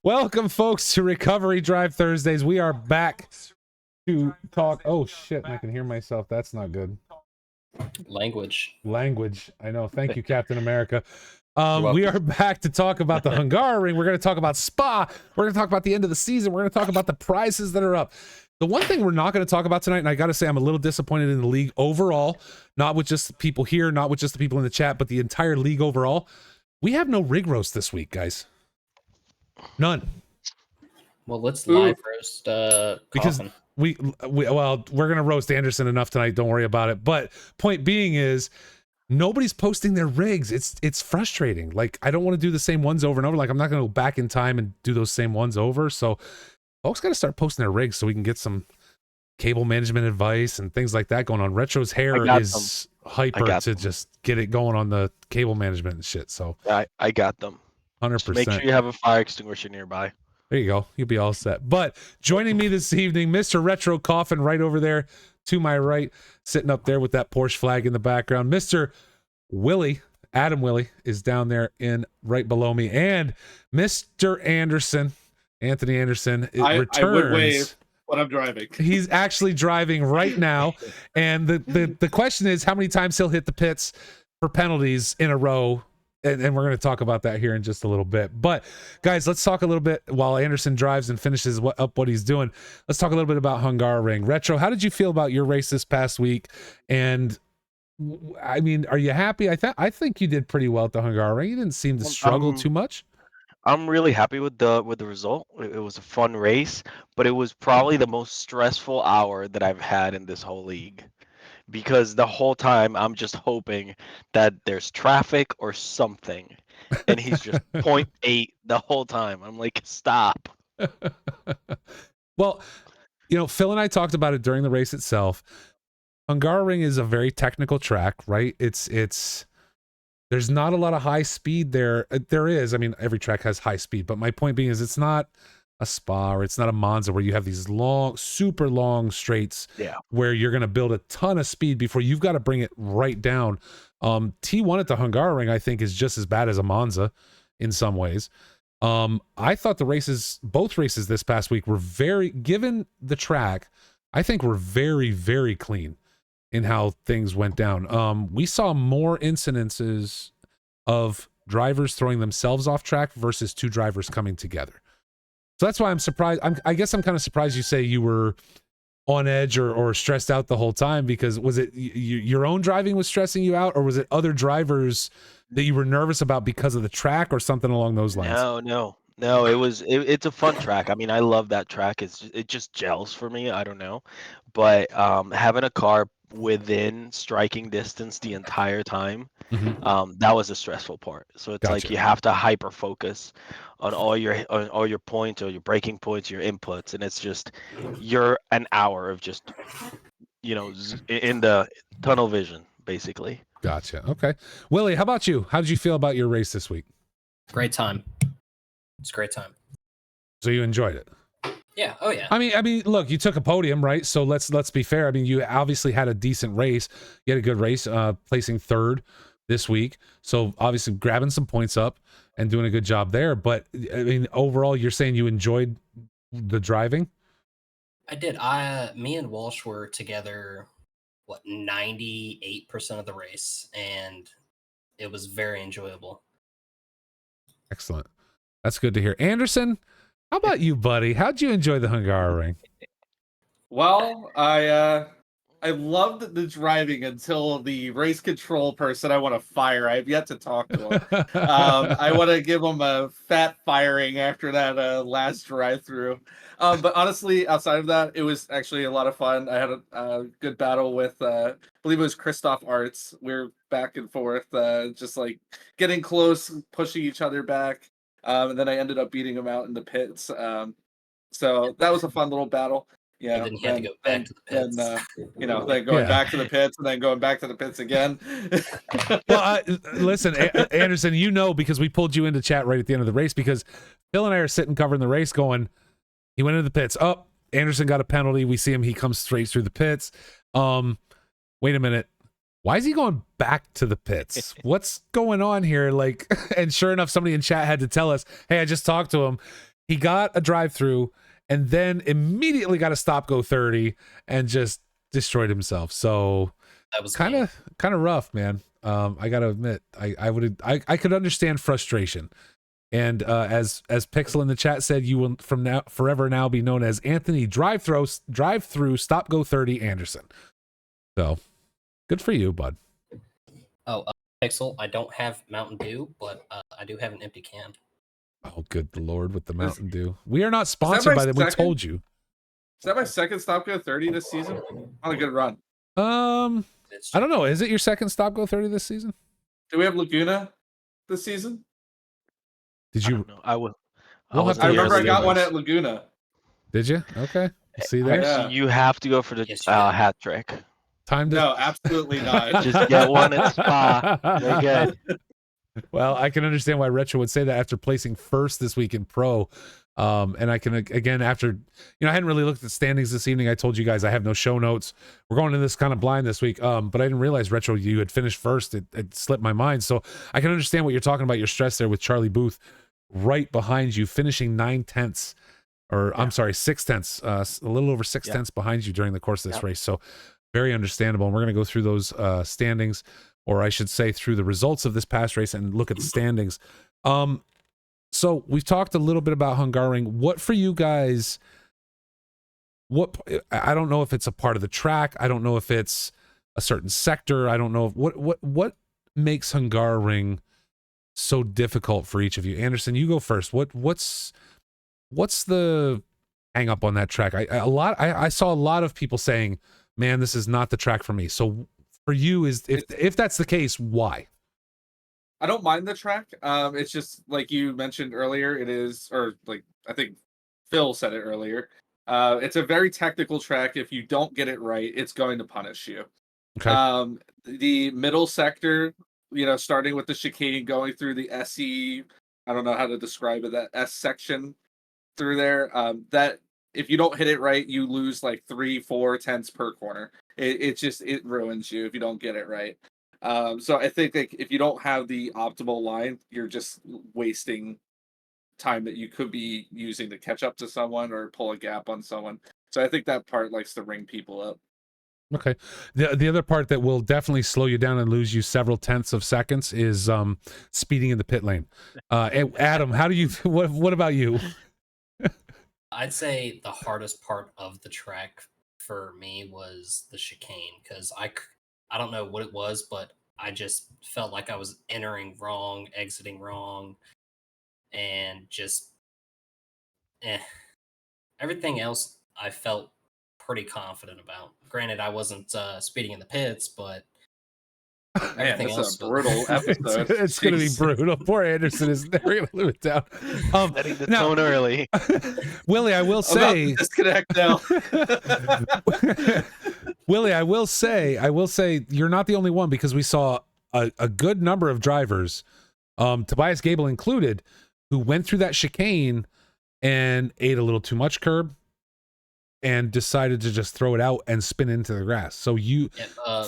Welcome, folks, to Recovery Drive Thursdays. We are back to talk. Oh, shit. I can hear myself. That's not good. Language. I know. Thank you, Captain America. welcome. We are back to talk about the Hungaroring. We're going to talk about Spa. We're going to talk about the end of the season. We're going to talk about the prizes that are up. The one thing we're not going to talk about tonight, and I got to say I'm a little disappointed in the league overall, not with just the people here, not with just the people in the chat, but the entire league overall. We have no rig roast this week, guys. None. Well, let's live roast because Coffin. we're gonna roast Anderson enough tonight. Don't worry about it. But point being is nobody's posting their rigs. It's frustrating. Like, I don't want to do the same ones over and over. Like, I'm not gonna go back in time and do those same ones over. So folks got to start posting their rigs so we can get some cable management advice and things like that going on. Retro's hair is hyper to just get it going on the cable management and shit. So I got them. 100%. Make sure you have a fire extinguisher nearby. There you go. You'll be all set. But joining me this evening, Mr. Retro Coffin right over there to my right, sitting up there with that Porsche flag in the background. Mr. Willie, Adam Willie, is down there in right below me. And Mr. Anderson, Anthony Anderson, returns. I would wave when I'm driving. He's actually driving right now. And the question is how many times he'll hit the pits for penalties in a row. And we're going to talk about that here in just a little bit. But guys, let's talk a little bit while Anderson drives and finishes up what he's doing. Let's talk a little bit about Hungaroring. Retro, how did you feel about your race this past week? And I mean, are you happy? I think you did pretty well at the Hungaroring. You didn't seem to struggle too much. I'm really happy with the result. It was a fun race, but it was probably the most stressful hour that I've had in this whole league. Because the whole time I'm just hoping that there's traffic or something, and he's just 0.8 the whole time. I'm like, stop. Well, Phil and I talked about it during the race itself. Hungaroring is a very technical track, right? It's there's not a lot of high speed there. There is. I mean, every track has high speed, but my point being is it's not a Spa or it's not a Monza where you have these long, super long straights where you're going to build a ton of speed before you've got to bring it right down. T1 at the Hungaroring, I think, is just as bad as a Monza in some ways. I thought both races this past week were given the track, I think were very, very clean in how things went down. We saw more incidences of drivers throwing themselves off track versus two drivers coming together. So that's why I'm surprised. I guess I'm kind of surprised you say you were on edge or stressed out the whole time, because was it your own driving was stressing you out, or was it other drivers that you were nervous about because of the track or something along those lines? No. It's a fun track. I mean, I love that track. It just gels for me. I don't know. But having a car within striking distance the entire time, that was a stressful part. So it's like you have to hyper focus on all your points or your braking points, your inputs, and it's just you're an hour of just in the tunnel vision basically. Gotcha. Okay, Willie, how about you? How did you feel about your race this week? Great time. It's a great time. So you enjoyed it? Yeah. Oh yeah. I mean, look, you took a podium, right? So let's be fair. I mean, you obviously had a decent race. You had a good race, placing third this week. So obviously grabbing some points up and doing a good job there. But I mean, overall, you're saying you enjoyed the driving? I did. Me and Walsh were together, 98% of the race, and it was very enjoyable. Excellent. That's good to hear. Anderson, how about you, buddy? How'd you enjoy the Hungaroring? Well, I loved the driving until the race control person I want to fire. I have yet to talk to him. I want to give him a fat firing after that last drive-through. But honestly, outside of that, it was actually a lot of fun. I had a good battle with, I believe it was Christoph Arts. We were back and forth, just like getting close, pushing each other back. And then I ended up beating him out in the pits. So that was a fun little battle. Yeah, and then he had to go back to the pits. Then going back to the pits and then going back to the pits again. Well, listen, Anderson, because we pulled you into chat right at the end of the race, because Phil and I are sitting covering the race going, he went into the pits. Oh, Anderson got a penalty. We see him. He comes straight through the pits. Wait a minute. Why is he going back to the pits? What's going on here? And sure enough, somebody in chat had to tell us, hey, I just talked to him. he got a drive-through and then immediately got a stop go 30 and just destroyed himself. So That was kind of rough, man. I gotta admit, I could understand frustration. And as Pixel in the chat said, you will from now forever now be known as Anthony drive-through stop go 30 Anderson. So good for you, bud. Oh, Pixel, I don't have Mountain Dew, but I do have an empty can. Oh, good Lord, with the Mountain Dew. We are not sponsored by them. We told you. Is that my second stop go 30 this season? On a good run. I don't know. Is it your second stop go 30 this season? Do we have Laguna this season? Did you? I will. I remember I got one at Laguna. Did you? Okay. See there. Yeah. You have to go for the hat trick. Time to. No, absolutely not. Just get one at Spa. They're good. Well, I can understand why Retro would say that after placing first this week in Pro. And I can, again, after, I hadn't really looked at standings this evening. I told you guys I have no show notes. We're going in this kind of blind this week. But I didn't realize, Retro, you had finished first. It slipped my mind. So I can understand what you're talking about, your stress there with Charlie Booth right behind you, finishing 9/10, or I'm sorry, 6/10, a little over 6/10 behind you during the course of this race. So very understandable. And we're going to go through those standings, or I should say through the results of this past race and look at the standings. So we've talked a little bit about Hungaroring. What for you guys, I don't know if it's a part of the track. I don't know if it's a certain sector. I don't know what makes Hungaroring so difficult for each of you. Anderson, you go first. What's the hang up on that track? I saw a lot of people saying, man, this is not the track for me. So for you, if that's the case, why? I don't mind the track. It's just like you mentioned earlier, it is, or like I think Phil said it earlier. It's a very technical track. If you don't get it right, it's going to punish you. Okay. The middle sector, starting with the chicane, going through the SE, I don't know how to describe it, that S section through there. That if you don't hit it right, you lose like 3-4 tenths per corner. It ruins you if you don't get it right. So I think like if you don't have the optimal line, you're just wasting time that you could be using to catch up to someone or pull a gap on someone. So I think that part likes to ring people up. Okay. The other part that will definitely slow you down and lose you several tenths of seconds is speeding in the pit lane. Adam, how do you what about you? I'd say the hardest part of the track for me was the chicane, because I don't know what it was, but I just felt like I was entering wrong, exiting wrong, and just everything else I felt pretty confident about. Granted, I wasn't speeding in the pits, but Man, this is a brutal episode. It's going to be brutal. Poor Anderson is never going to live it down. Setting the tone early. Willie, I will say, disconnect now. Willie, I will say, you're not the only one, because we saw a good number of drivers, Tobias Gable included, who went through that chicane and ate a little too much curb and decided to just throw it out and spin into the grass. So you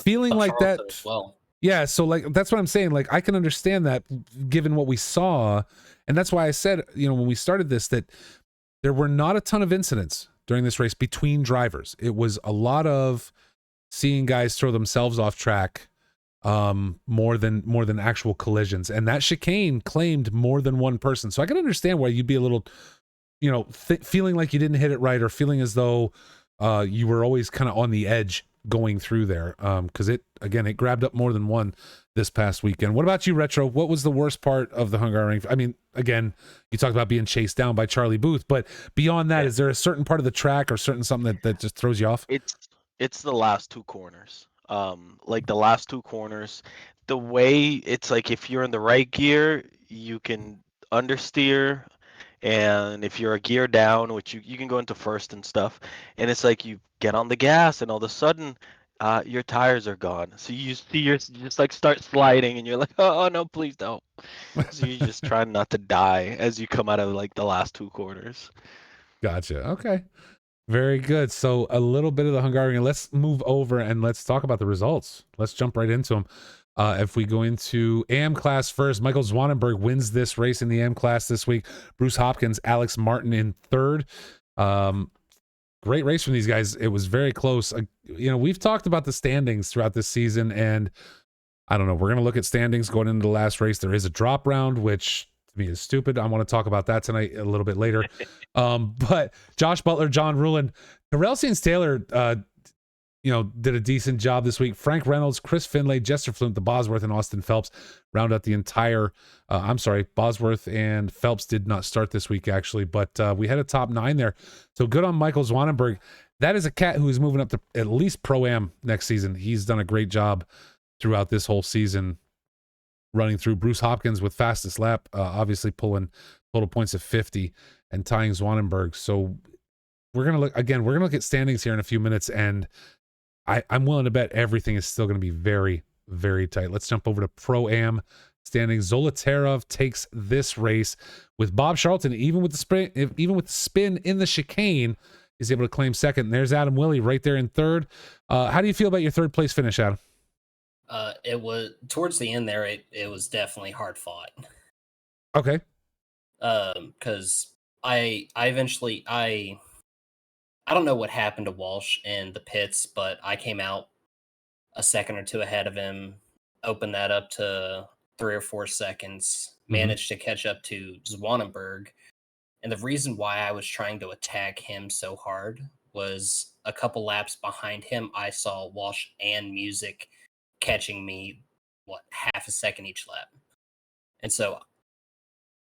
feeling like that as well. Yeah, so like that's what I'm saying. Like I can understand that given what we saw, and that's why I said, when we started this, that there were not a ton of incidents during this race between drivers. It was a lot of seeing guys throw themselves off track, more than actual collisions. And that chicane claimed more than one person. So I can understand why you'd be a little, feeling like you didn't hit it right, or feeling as though you were always kind of on the edge going through there, because it grabbed up more than one this past weekend. What about you, Retro? What was the worst part of the Hungaroring? I mean, again, you talked about being chased down by Charlie Booth, but beyond that, is there a certain part of the track or certain something that just throws you off? It's the last two corners. Like the last two corners, the way it's like if you're in the right gear, you can understeer. And if you're a gear down, which you can go into first and stuff, and it's like you get on the gas and all of a sudden your tires are gone. So you just like start sliding and you're like, oh no, please don't. So you just try not to die as you come out of like the last two corners. Gotcha. Okay. Very good. So a little bit of the Hungarian. Let's move over and let's talk about the results. Let's jump right into them. If we go into AM class first, Michael Zwanenberg wins this race in the AM class this week. Bruce Hopkins, Alex Martin in third. Great race from these guys. It was very close. We've talked about the standings throughout this season, and I don't know. We're going to look at standings going into the last race. There is a drop round, which to me is stupid. I want to talk about that tonight a little bit later. But Josh Butler, John Rulin, Terrell Sainz Taylor, did a decent job this week. Frank Reynolds, Chris Finlay, Jester Flume, the Bosworth, and Austin Phelps round out the entire. Bosworth and Phelps did not start this week actually, but we had a top 9 there. So good on Michael Zwanenberg. That is a cat who is moving up to at least Pro-Am next season. He's done a great job throughout this whole season, running through. Bruce Hopkins with fastest lap, obviously pulling total points of 50 and tying Zwanenberg. So we're gonna look at standings here in a few minutes, and I'm willing to bet everything is still going to be very, very tight. Let's jump over to Pro-Am standings. Zolotarov takes this race with Bob Charlton, even with the spin in the chicane, is able to claim second. And there's Adam Willey right there in third. How do you feel about your third place finish, Adam? It was towards the end there. It was definitely hard fought. Okay. Because I don't know what happened to Walsh in the pits, but I came out a second or two ahead of him, opened that up to 3 or 4 seconds, managed to catch up to Zwanenberg. And the reason why I was trying to attack him so hard was a couple laps behind him, I saw Walsh and Music catching me, half a second each lap. And so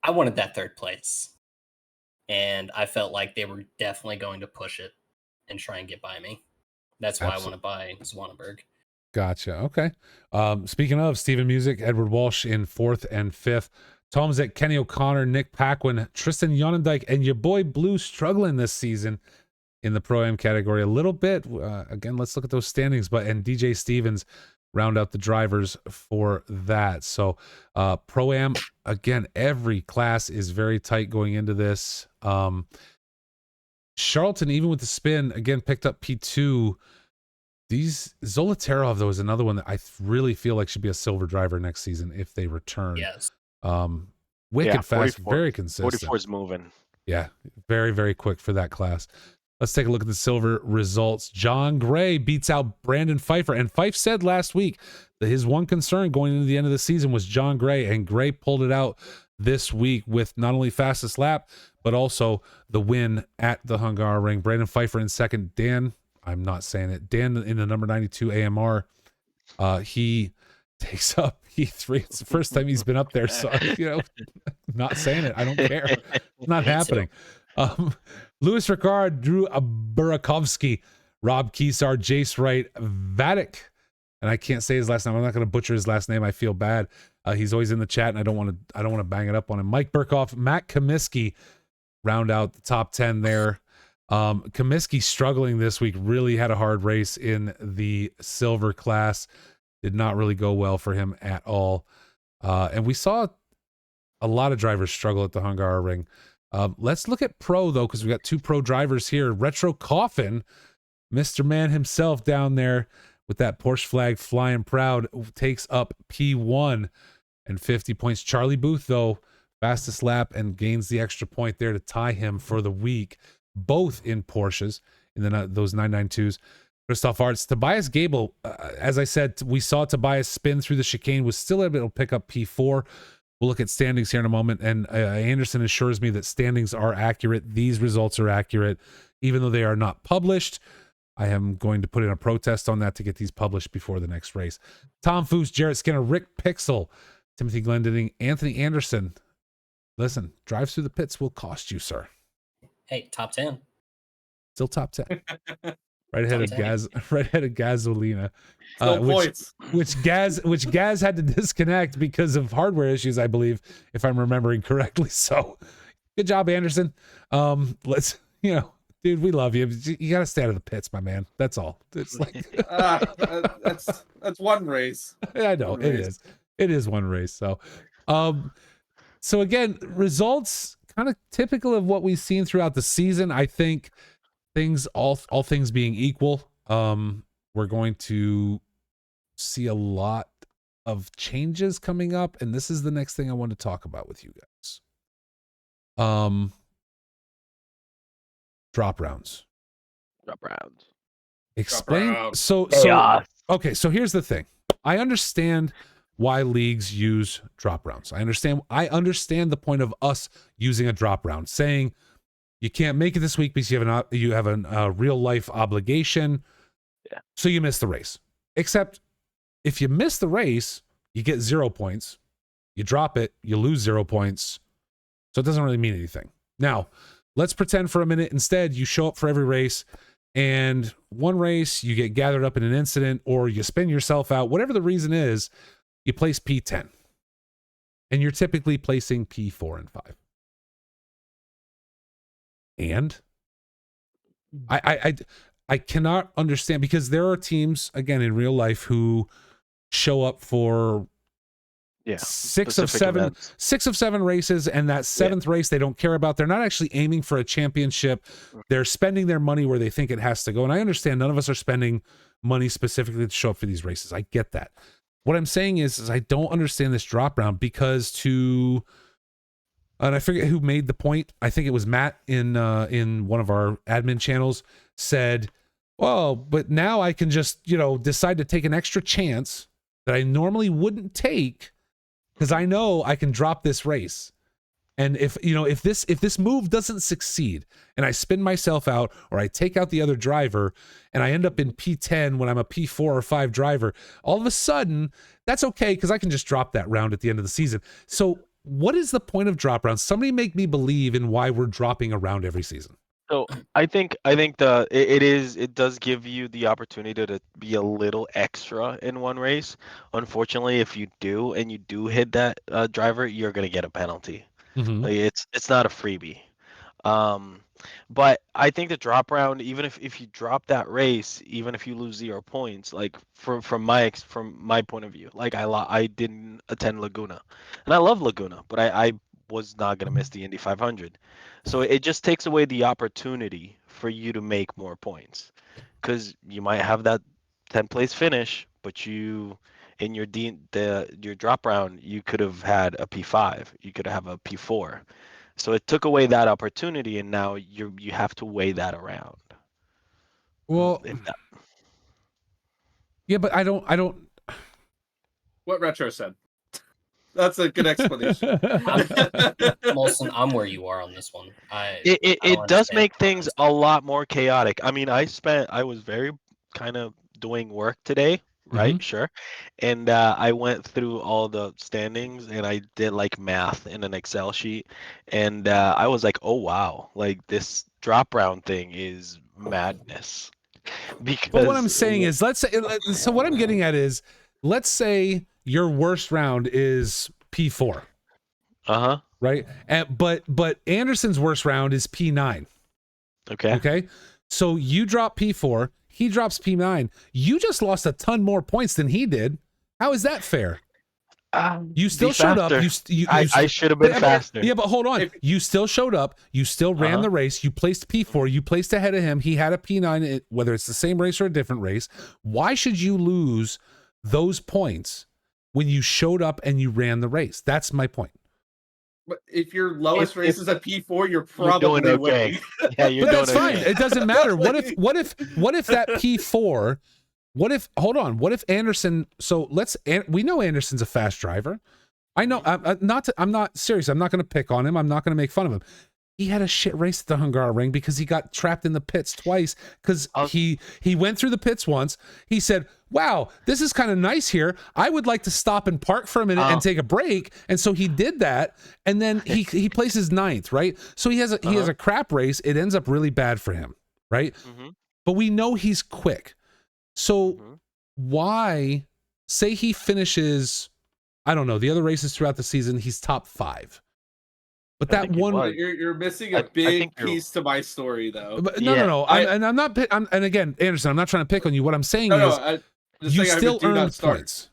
I wanted that third place. And I felt like they were definitely going to push it and try and get by me. That's why I want to buy Zwanenberg. Gotcha. Okay. Speaking of Steven Music, Edward Walsh in 4th and 5th. Tom Zek, Kenny O'Connor, Nick Paquin, Tristan Yonendijk, and your boy Blue struggling this season in the Pro-Am category a little bit. Again, let's look at those standings. And DJ Stevens round out the drivers for that. So Pro-Am, again, every class is very tight going into this. Charlton, even with the spin, again, picked up P2. Zolotarov, though, is another one that I really feel like should be a silver driver next season if they return. Yes. Wicked fast, very consistent. 44 is moving. Yeah, very, very quick for that class. Let's take a look at the silver results. John Gray beats out Brandon Pfeiffer. And Fife said last week that his one concern going into the end of the season was John Gray. And Gray pulled it out this week with not only fastest lap, but also the win at the Hungaroring. Brandon Pfeiffer in second. Dan, I'm not saying it. Dan in the number 92 AMR. He takes up P3. It's the first time he's been up there. So, not saying it. I don't care. It's not happening. Louis Ricard, Drew Burakovsky, Rob Kesar, Jace Wright, Vadik, and I can't say his last name. I'm not going to butcher his last name. I feel bad. He's always in the chat, and I don't want to bang it up on him. Mike Burkhoff, Matt Comiskey round out the top 10 there. Comiskey struggling this week. Really had a hard race in the silver class. Did not really go well for him at all. And we saw a lot of drivers struggle at the Hungaroring. Let's look at Pro, though, because we got 2 Pro drivers here. Retro Coffin, Mr. Man himself down there with that Porsche flag flying proud, takes up P1 and 50 points. Charlie Booth, though, fastest lap and gains the extra point there to tie him for the week, both in Porsches, in those 992s. Christoph Arts, Tobias Gable, as I said, we saw Tobias spin through the chicane, was still able to pick up P4. We'll look at standings here in a moment, and Anderson assures me that standings are accurate. These results are accurate, even though they are not published. I am going to put in a protest on that to get these published before the next race. Tom Foose, Jarrett Skinner, Rick Pixel, Timothy Glendinning, Anthony Anderson. Listen, drives through the pits will cost you, sir. Hey, top 10. Still top 10. Right ahead of Gasolina. Which Gaz had to disconnect because of hardware issues, I believe, if I'm remembering correctly. So good job, Anderson. Let's, dude, we love you. You got to stay out of the pits, my man. That's all. It's like that's one race. I know it is one race. So, so again, results kind of typical of what we've seen throughout the season. I think all things being equal, we're going to see a lot of changes coming up, and this is the next thing I want to talk about with you guys. Drop rounds. Drop rounds. Explain. rounds. So Chaos. okay, so here's the thing. I understand why leagues use drop rounds. I understand the point of us using a drop round, saying you can't make it this week because you have a real life obligation. Yeah. So you miss the race. Except if you miss the race, you get 0 points. You drop it, you lose 0 points. So it doesn't really mean anything. Now, let's pretend for a minute instead you show up for every race, and one race you get gathered up in an incident, or you spin yourself out, whatever the reason is, you place P10. And you're typically placing P4 and 5. And I cannot understand, because there are teams, again, in real life who show up for six of seven races, and that seventh race they don't care about. They're not actually aiming for a championship. They're spending their money where they think it has to go. And I understand none of us are spending money specifically to show up for these races. I get that. What I'm saying is I don't understand this drop round, because and I forget who made the point. I think it was Matt in one of our admin channels said, well, but now I can just, decide to take an extra chance that I normally wouldn't take, because I know I can drop this race. And if this move doesn't succeed and I spin myself out, or I take out the other driver and I end up in P10 when I'm a P4 or 5 driver, all of a sudden that's okay, because I can just drop that round at the end of the season. So what is the point of drop rounds? Somebody make me believe in why we're dropping a round every season. So I think it does give you the opportunity to be a little extra in one race. Unfortunately, if you do hit that driver, you're gonna get a penalty. Mm-hmm. Like, it's not a freebie. But I think the drop round, even if you drop that race, even if you lose 0 points, like from my point of view, like I didn't attend Laguna, and I love Laguna, but I was not gonna miss the Indy 500. So it just takes away the opportunity for you to make more points, because you might have that 10th place finish, but you in your your drop round you could have had a P5, you could have a P4. So it took away that opportunity, and now you have to weigh that around. Well, yeah, but I don't. What Retro said. That's a good explanation. Molson, I'm where you are on this one. It does make things a lot more chaotic. I mean, I was very kind of doing work today, right? Mm-hmm. Sure. And I went through all the standings, and I did like math in an Excel sheet, and I was like, oh wow, like this drop round thing is madness. Because But what I'm saying is, so what I'm getting at is, let's say your worst round is P4. Right? But Anderson's worst round is P9. Okay? So you drop P4, he drops P9. You just lost a ton more points than he did. How is that fair? You still showed up. I should have been faster. Yeah, but hold on. You still showed up. You still ran the race. You placed P4. You placed ahead of him. He had a P9, whether it's the same race or a different race. Why should you lose those points when you showed up and you ran the race? That's my point. But if your lowest race is a P4, you're probably doing winning. okay. Yeah, you're But doing that's okay. fine. It doesn't matter. What if that P4? What if Anderson? So we know Anderson's a fast driver. I know. I'm not serious. I'm not going to pick on him. I'm not going to make fun of him. He had a shit race at the Hungaroring because he got trapped in the pits twice, because he went through the pits once. He said, wow, this is kind of nice here. I would like to stop and park for a minute and take a break. And so he did that. And then he places 9th, right? So he has a crap race. It ends up really bad for him, right? But we know he's quick. So why say he finishes, I don't know, the other races throughout the season, he's top 5. But that one, you're missing a big piece to my story, though. But no. I'm not. And again, Anderson, I'm not trying to pick on you. What I'm saying is, you still earn points.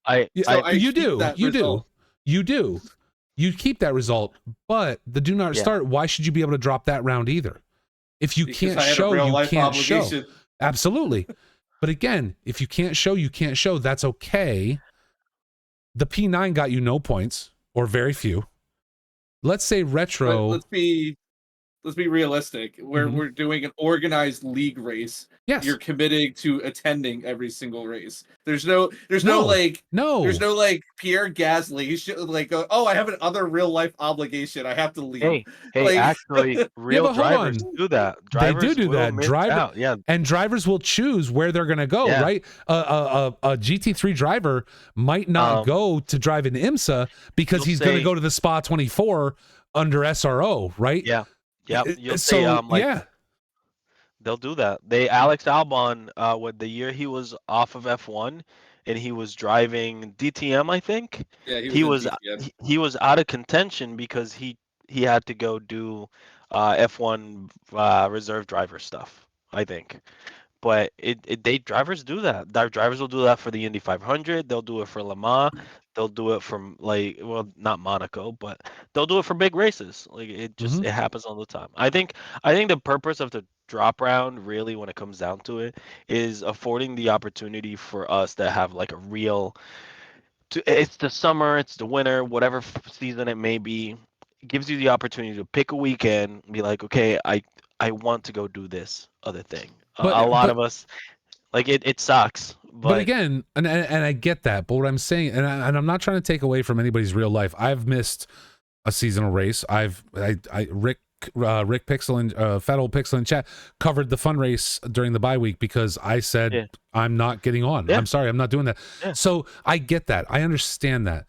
You do. You keep that result, but the do not start. Why should you be able to drop that round either? If you can't show, you can't show. Absolutely. But again, if you can't show, you can't show. That's okay. The P9 got you no points or very few. Let's say Retro. Let's be realistic. We're doing an organized league race. Yes. You're committing to attending every single race. There's no There's no Pierre Gasly like I have another real life obligation. I have to leave. Hey, actually, real but hold drivers on. do that. They Drivers do will that. miss out. Yeah. And drivers will choose where they're going to go, right? A GT3 driver might not go to drive in IMSA because he's going to go to the Spa 24 under SRO, right? Yeah. Yeah. You'll So, say, yeah. They'll do that. Alex Albon, the year he was off of F1 and he was driving DTM, I think. Yeah, he was out of contention because he had to go do F1 reserve driver stuff, I think. But drivers do that. Drivers will do that for the Indy 500. They'll do it for Le Mans. They'll do it from not Monaco, but they'll do it for big races. Like it happens all the time. I think the purpose of the drop round, really, when it comes down to it, is affording the opportunity for us to have like a real. It's the summer, it's the winter, whatever season it may be. It gives you the opportunity to pick a weekend and be like, okay, I want to go do this other thing. A lot of us, like it sucks. But again, and I get that. But what I'm saying, and I'm not trying to take away from anybody's real life. I've missed a seasonal race. Rick Pixel and Fat Old Pixel in chat covered the fun race during the bye week because I said I'm not getting on. I'm sorry, I'm not doing that. So I get that. I understand that.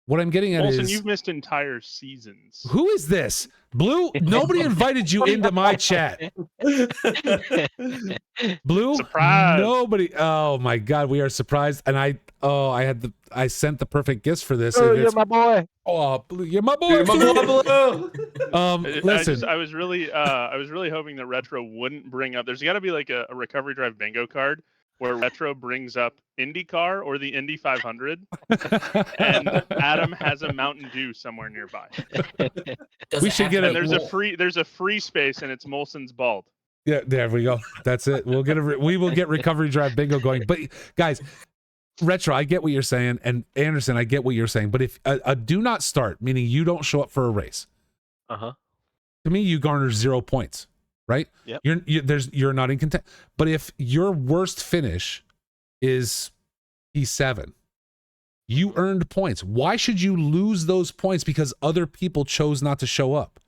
What I'm getting at is you've missed entire seasons. Who is this? Blue? Nobody invited you into my chat. Blue? Surprise. Nobody. Oh my God, we are surprised. And I sent the perfect gifts for this. Oh, you're my boy. Oh, Blue, you're my boy. You're my boy, Blue. Listen. I was really hoping that Retro wouldn't bring up. There's got to be like a recovery drive bingo card where Retro brings up IndyCar or the Indy 500, and Adam has a Mountain Dew somewhere nearby. We should get it. There's a free space, and it's Molson's bald. Yeah, there we go. That's it. We will get recovery drive bingo going. But guys, Retro, I get what you're saying, and Anderson, I get what you're saying. But if a do not start, meaning you don't show up for a race, to me, you garner 0 points. Right? Yep. You're not in content. But if your worst finish is P7, you earned points. Why should you lose those points because other people chose not to show up?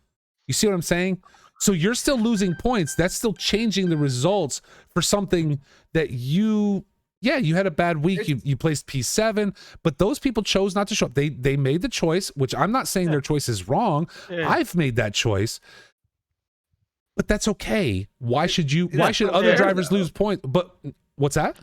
You see what I'm saying? So you're still losing points. That's still changing the results for something that you had a bad week. You placed P7, but those people chose not to show up. They made the choice, which I'm not saying their choice is wrong. I've made that choice. But that's okay. Why should other drivers lose points? But what's that?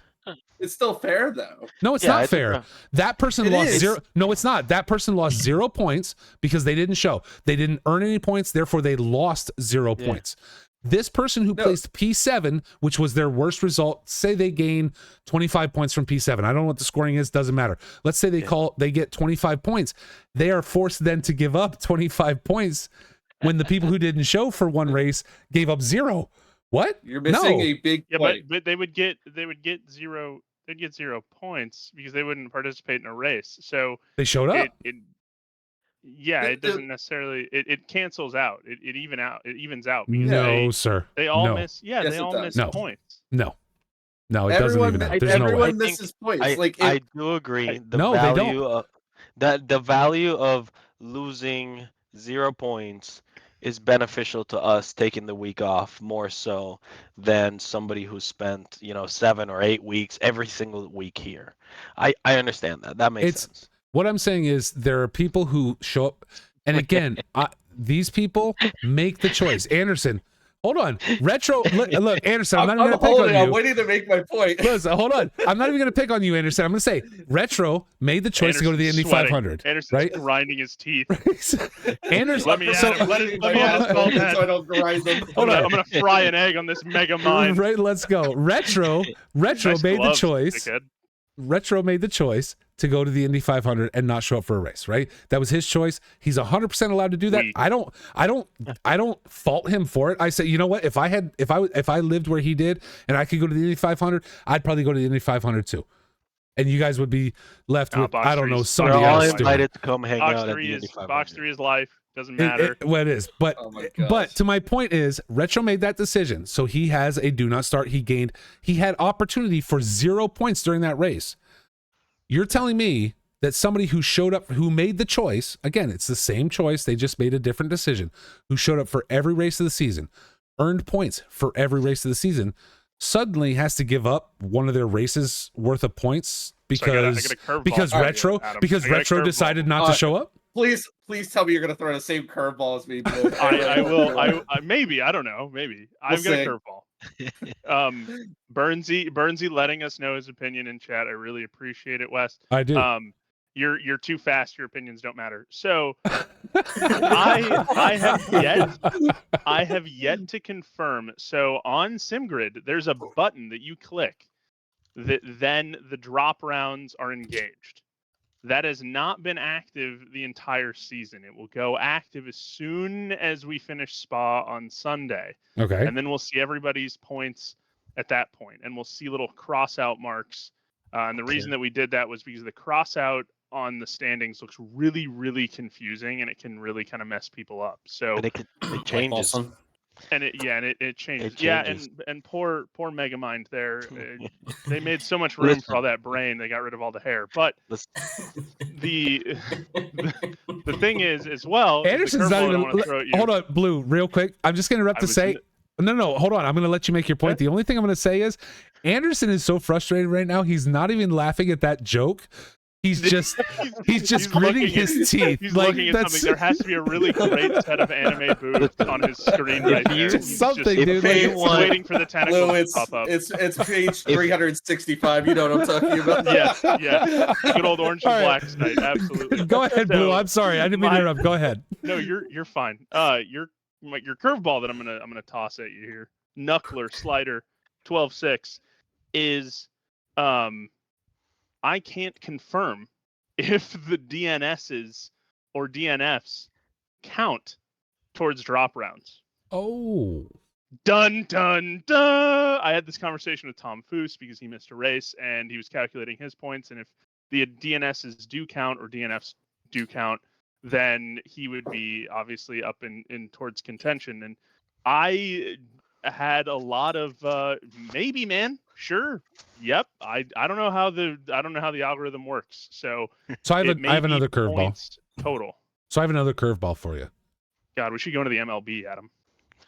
It's still fair though. No, it's not fair. That person lost 0. No, it's not. That person lost 0 points because they didn't show. They didn't earn any points, therefore they lost 0 points. This person who placed P7, which was their worst result, say they gain 25 points from P7. I don't know what the scoring is, doesn't matter. Let's say they get 25 points. They are forced then to give up 25 points when the people who didn't show for one race gave up 0. What? You're missing a big point. But they would get 0. They'd get 0 points because they wouldn't participate in a race. So they showed up. It doesn't necessarily. It cancels out. It evens out. No, sir. They all miss. Yeah, yes, they all miss points. No, it doesn't even. Everyone misses points. I do agree. The value of losing 0 points is beneficial to us taking the week off more so than somebody who spent 7 or 8 weeks every single week here. I understand that makes sense. What I'm saying is there are people who show up, and again, these people make the choice. Anderson, hold on. Retro, look, Anderson, I'm not even going to pick on you. I'm waiting to make my point. Listen, hold on. I'm not even going to pick on you, Anderson. I'm going to say Retro made the choice to go to the Indy 500. Anderson's right? grinding his teeth. Anderson, let me ask all that. So I don't grind them. Hold on. I'm going to fry an egg on this mega mine. Right, let's go. Retro nice made gloves, the choice. Retro made the choice to go to the Indy 500 and not show up for a race, right? That was his choice. He's 100% allowed to do that. I don't fault him for it. I say, you know what? If I lived where he did and I could go to the Indy 500, I'd probably go to the Indy 500 too. and you guys would be left No, with Box I don't 3 know is somebody They're all else doing it. invited to come hang Box out at 3 the is Indy 500. Box 3 is life. Doesn't matter. Well, it is, but Oh my but gosh. to my point is, Retro made that decision, so he has a do not start. He had opportunity for 0 points during that race. You're telling me that somebody who showed up, who made the choice, again, it's the same choice, they just made a different decision, who showed up for every race of the season, earned points for every race of the season, suddenly has to give up one of their races worth of points So I got a curveball for you, Retro Adam. because I got a Retro curveball. decided not to show up. Please tell me you're gonna throw the same curveball as me. Blue. I will. I maybe. I don't know. Maybe. I've got a see. curveball. Burnsy letting us know his opinion in chat. I really appreciate it, Wes. I do. You're too fast. Your opinions don't matter. So I have yet to confirm. So on SimGrid, there's a button that you click that then the drop rounds are engaged. That has not been active the entire season. It will go active as soon as we finish Spa on Sunday. Okay. And then we'll see everybody's points at that point, and we'll see little cross out marks. And the reason that we did that was because the cross out on the standings looks really, really confusing, and it can really kind of mess people up. So And it changes. Awesome. and it changes. It Yeah, changes. and poor Megamind there. They made so much room for all that brain, they got rid of all the hair. But the thing is, as well, Anderson's not even. Hold on, Blue, real quick. I'm just going to interrupt to say. No, hold on. I'm going to let you make your point. Okay. The only thing I'm going to say is Anderson is so frustrated right now. He's not even laughing at that joke. He's just gritting his teeth. He's like looking at something. There has to be a really great set of anime booths on his screen right there. Just something, dude. He's waiting for the tentacles Blue, to pop up. it's page 365. You know what I'm talking about? Yeah. Good old orange and black snipe. Absolutely. Go ahead, Blue. I'm sorry. I didn't mean to interrupt. Go ahead. No, you're fine. Your curveball that I'm gonna toss at you here, Knuckler Slider 12-6, is I can't confirm if the DNSs or DNFs count towards drop rounds. Oh. Dun dun dun! I had this conversation with Tom Foose because he missed a race and he was calculating his points, and if the DNSs do count or DNFs do count, then he would be obviously up in towards contention. And I had a lot of maybe, man, sure, yep. I don't know how the algorithm works. So I have another curveball total. So I have another curveball for you. God, we should go into the MLB, Adam.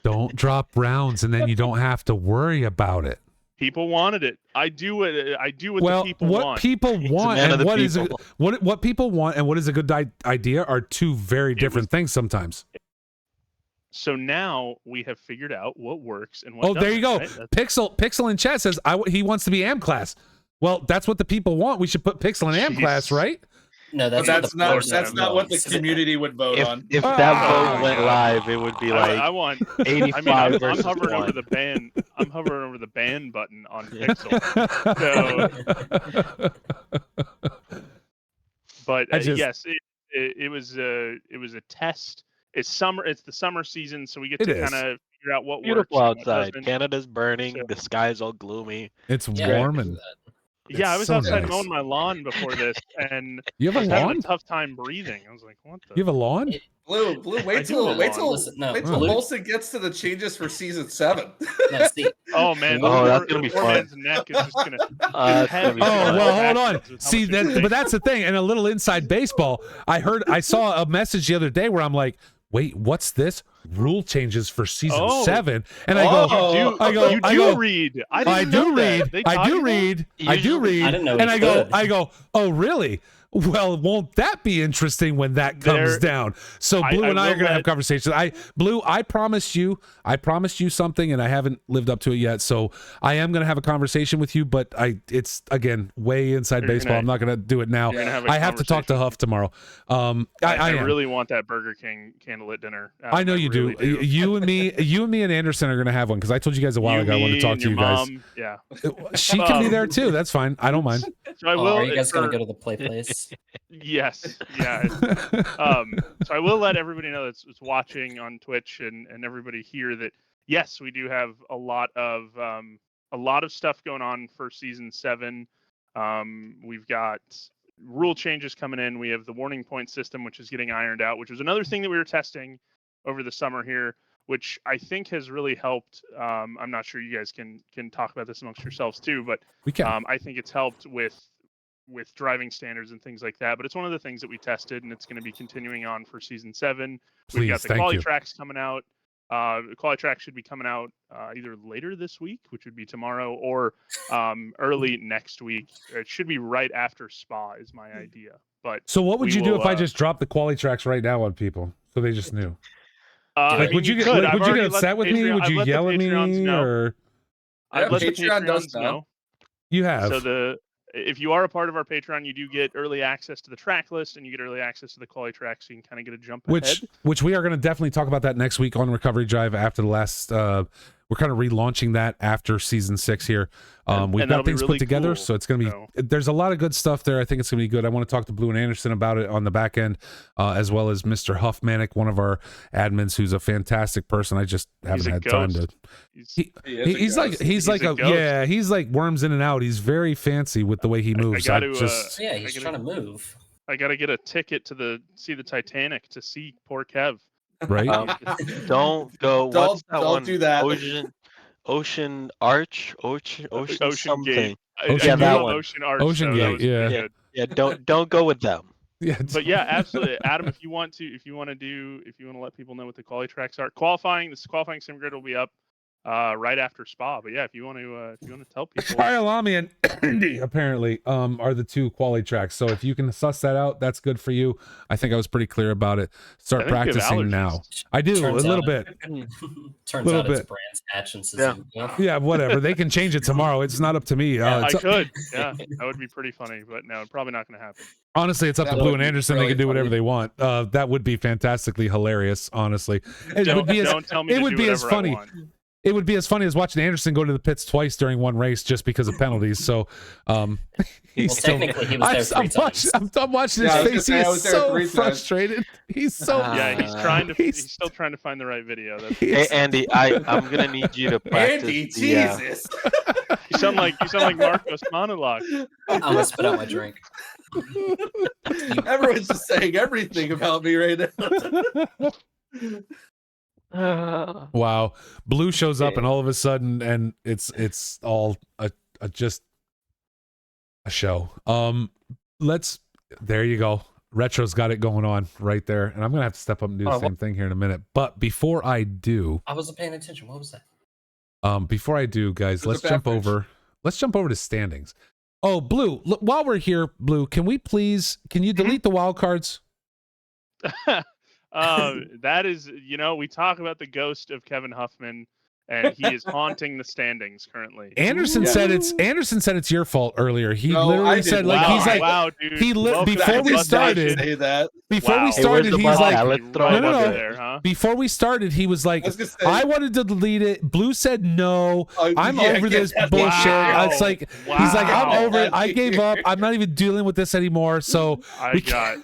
Don't drop rounds, and then you don't have to worry about it. People wanted it. I do what the people what want. People want and what is what people want and what is a good idea are two very different things sometimes. So now we have figured out what works and what doesn't. There you go. Right? Pixel in chat says he wants to be AM class. Well, that's what the people want. We should put Pixel in AM class, right? No, that's not what the community would vote on. If that vote went live, it would be like I want 85 I'm versus hovering 1. over the ban. I'm hovering over the ban button on Pixel. So, but yes, it was a test. It's summer. It's the summer season, so we get to kind of figure out what beautiful works. Outside. Canada's burning. The sky's all gloomy. It's warm and. Yeah, I was so outside nice. mowing my lawn before this, and you have I was a lawn? having a tough time breathing. I was like, "What the?" You have a lawn? Blue, wait till Molson gets to the changes for season 7. No, see. Oh man, that's gonna be poor fun. man's neck is just gonna. Well, hold on. See that, but that's the thing. And a little inside baseball. I saw a message the other day where I'm like, wait, what's this? Rule changes for season 7, and I do read. I do read. And I go, oh really? Well, won't that be interesting when that comes down? So Blue and I are gonna have conversations. Blue, I promised you something, and I haven't lived up to it yet. So I am gonna have a conversation with you, but it's again way inside baseball. I'm not gonna do it now. I have to talk to Huff tomorrow. I really want that Burger King candlelit dinner. I know you do. You and me and Anderson are gonna have one because I told you guys a while ago I wanted to talk to you guys. Yeah, she can be there too. That's fine. I don't mind. So I will. Are you guys gonna go to the play place? Yes, yeah. So I will let everybody know that's watching on Twitch and everybody here that yes, we do have a lot of stuff going on for season 7. We've got rule changes coming in. We have the warning point system, which is getting ironed out, which was another thing that we were testing over the summer here, which I think has really helped. I'm not sure you guys can talk about this amongst yourselves too, but We can. I think it's helped with driving standards and things like that. But it's one of the things that we tested, and it's going to be continuing on for season 7. We've got Please, the thank quali you. tracks coming out. The quali track should be coming out either later this week, which would be tomorrow, or early next week. It should be right after Spa, is my idea. But So what would we you do will, if I just dropped the quali tracks right now on people so they just knew? I Like, mean, would you get could. like, I've would you already get let upset the with me? Patreon- Would I've you let the yell at Patreons me? know. Or I've let the Patreon does Patreons know. know. you have? So if you are a part of our Patreon, you do get early access to the track list, and you get early access to the quali track, so you can kind of get a jump ahead. Which we are going to definitely talk about that next week on Recovery Drive after the last. We're kind of relaunching that after season 6 here. We've and got that'll be things really put together, cool. so it's going to be. So- There's a lot of good stuff there. I think it's going to be good. I want to talk to Blue and Anderson about it on the back end, as well as Mr. Huffmanic, one of our admins, who's a fantastic person. I just haven't a had time to. ghost. He's like He's a ghost. yeah, he's like worms in and out. He's very fancy with the way he moves. got to, Yeah, he's trying to move. I got to get a ticket to see the Titanic to see poor Kev. right. Don't go. What's that Don't one? do that. Ocean Arch, Ocean Ocean something. Gate. Ocean I Gate? love Ocean Arch. Ocean though. Gate, That was yeah. pretty Yeah, good. yeah. Don't go with them. Yeah, But yeah, absolutely, Adam. If you want to let people know what the quali tracks are, qualifying sim grid will be up right after Spa. But yeah, if you want to tell people, Kyalami and Indy apparently are the 2 quali tracks. So if you can suss that out, that's good for you. I think I was pretty clear about it. Start I think you have practicing allergies. now. I do Turns a little out bit. Turns Little out it's bit. Brands Hatch and Yeah. Suzuki. Yeah, whatever. They can change it tomorrow. It's not up to me. Yeah, It's I could. Yeah, that would be pretty funny. But no, probably not going to happen. honestly, it's up That to Blue would and be Anderson. really They can do whatever funny. they want. That would be fantastically hilarious. Honestly, it would be as Don't tell me it to would do be as whatever I funny. want. It would be as funny as watching Anderson go to the pits twice during one race just because of penalties. So, he's Well, still. technically, he was there 3 times. I'm watching Yeah, I his was face. gonna He say, I was is there so 3 times. frustrated. He's so. Yeah, he's he's- still trying to find the right video. That's Hey, Andy, I'm gonna need you to practice. Andy, the, Jesus. you sound like Marcos monologue. I'm gonna spit out my drink. Everyone's just saying everything about me right now. Wow, Blue shows up and all of a sudden, and it's all a just a show. There you go. Retro's got it going on right there, and I'm gonna have to step up and do the same thing here in a minute. But before I do, I wasn't paying attention. What was that? before I do, guys, let's There's a jump beverage. over. Let's jump over to standings. Oh, Blue, look, while we're here, Blue, can you delete the wild cards? That is, we talk about the ghost of Kevin Huffman, and he is haunting the standings currently. Anderson Yeah. said it's your fault earlier. He No, I literally didn't. said like wow, he's like wow, dude. he li- Welcome before to we Bus started- Nation. Say that. before Wow. we Hey, started, where's the he's bus like at? Let's throw right him no, under no. there, huh? before we started, he was like, I was gonna say- I wanted to delete it. Blue said no. I'm yeah, over get this that- bullshit. Wow. It's like he's like, I'm Wow. over it. I gave up. I'm not even dealing with this anymore. So I we got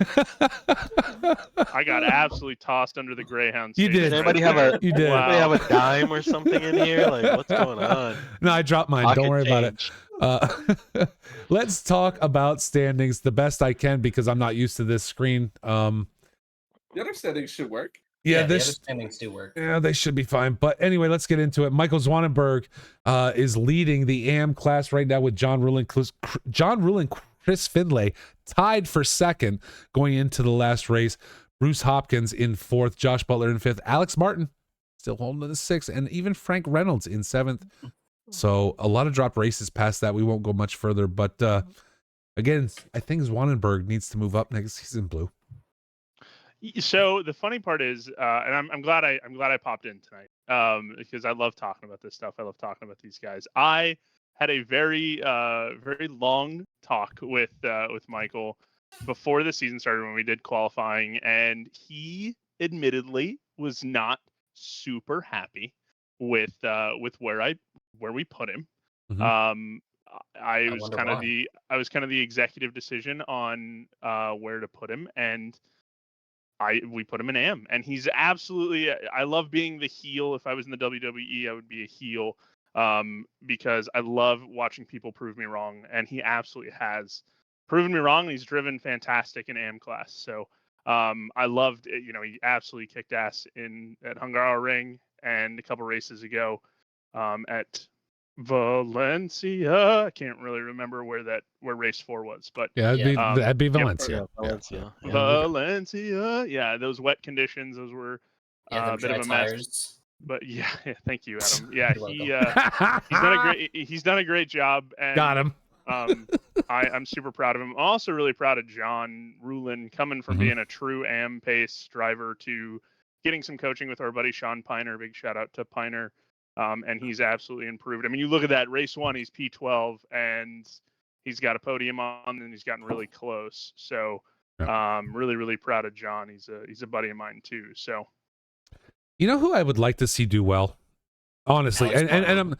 absolutely tossed under the Greyhound. You station did. Does right anybody have there. a You did. anybody have Wow. a dime or something in here? Like, what's going on? No, I dropped mine. Don't Pocket worry about it. change. Let's talk about standings the best I can because I'm not used to this screen. The other settings should work. Yeah, the this understandings do work. yeah, they should be fine. But anyway, let's get into it. Michael Zwanenberg is leading the AM class right now with John Rule and Chris Finlay tied for second going into the last race. Bruce Hopkins in fourth, Josh Butler in fifth, Alex Martin still holding to the sixth, and even Frank Reynolds in seventh. So a lot of dropped races past that. We won't go much further. But again, I think Zwanenberg needs to move up next season, Blue. So the funny part is, and I'm glad I popped in tonight because I love talking about this stuff. I love talking about these guys. I had a very long talk with Michael before the season started when we did qualifying, and he admittedly was not super happy with where we put him. Mhm. I was wonder kind of why. the executive decision on where to put him, and we put him in AM, and he's absolutely. I love being the heel. If I was in the WWE, I would be a heel. because I love watching people prove me wrong, and he absolutely has proven me wrong. And he's driven fantastic in AM class, so I loved it. You know, he absolutely kicked ass at Hungaroring and a couple races ago at Valencia. I can't really remember where race 4 was, but Yeah, that'd be Valencia. Yeah, Valencia. Yeah. Valencia. Yeah, those wet conditions, those were Yeah, a bit of a mess. But yeah, thank you, Adam. Yeah, he's done a great job. And, Got him. I'm super proud of him. I'm also really proud of John Rulin coming from being a true AM pace driver to getting some coaching with our buddy Sean Piner. Big shout out to Piner. And he's absolutely improved. I mean, you look at that race 1, he's P12 and he's got a podium on, and he's gotten really close. So, really, really proud of John. He's a buddy of mine too. So, you know who I would like to see do well, honestly, and I'm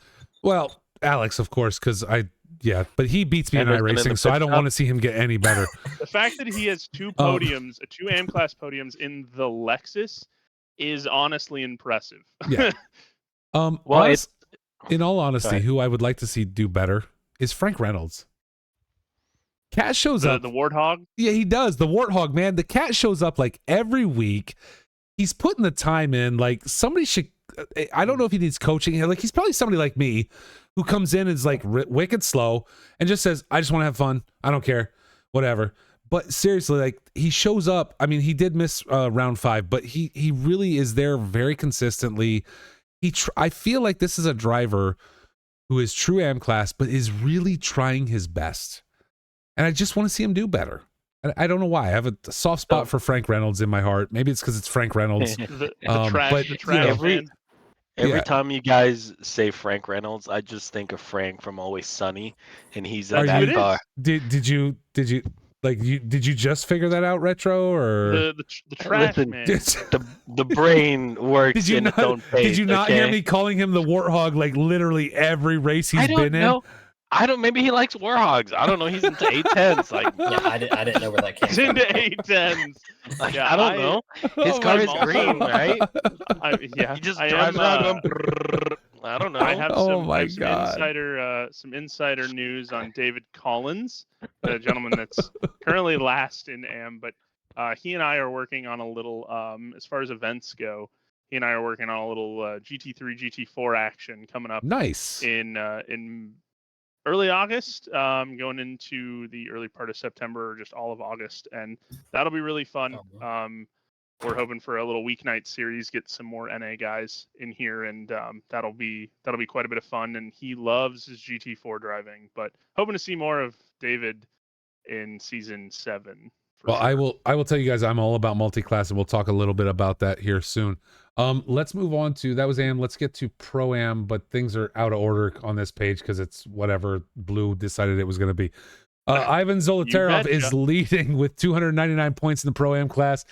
Alex, of course, because but he beats me in iRacing, so I don't want to see him get any better. The fact that he has 2 podiums, 2 AM class podiums in the Lexus, is honestly impressive. Yeah. In all honesty, who I would like to see do better is Frank Reynolds. Cat shows up. The Warthog? Yeah, he does. The Warthog, man. The cat shows up like every week. He's putting the time in. Like, somebody should, I don't know if he needs coaching. Like, he's probably somebody like me who comes in and is like wicked slow and just says, I just want to have fun. I don't care. Whatever. But seriously, like, he shows up. I mean, he did miss round 5, but he really is there very consistently. I feel like this is a driver who is true AM class, but is really trying his best. And I just want to see him do better. I don't know why. I have a soft spot for Frank Reynolds in my heart. Maybe it's because it's Frank Reynolds. Every time you guys say Frank Reynolds, I just think of Frank from Always Sunny, and he's in that car. Did you just figure that out, Retro, or the trash man? The brain works in its own pace. Did you not hear me calling him the Warthog like literally every race he's been in? Maybe he likes Warhogs. I don't know. He's into 810s. Like, yeah, I didn't know where that came from. He's from. into 810s. Like, yeah, I don't know. His car is green, right? He just drives around. I don't know. I have some insider news on David Collins, the gentleman that's currently last in AM, but he and I are working on a little, as far as events go, he and I are working on a little GT3, GT4 action coming up. Nice. In early August, going into the early part of September, or just all of August, and that'll be really fun. We're hoping for a little weeknight series, get some more NA guys in here, and that'll be quite a bit of fun. And he loves his GT4 driving, but hoping to see more of David in season 7. Well, sure. I will tell you guys, I'm all about multi-class, and we'll talk a little bit about that here soon. Let's move on to, that was AM. Let's get to Pro-Am, but things are out of order on this page because it's whatever Blue decided it was going to be. Ivan Zolotarov is leading with 299 points in the Pro-Am class.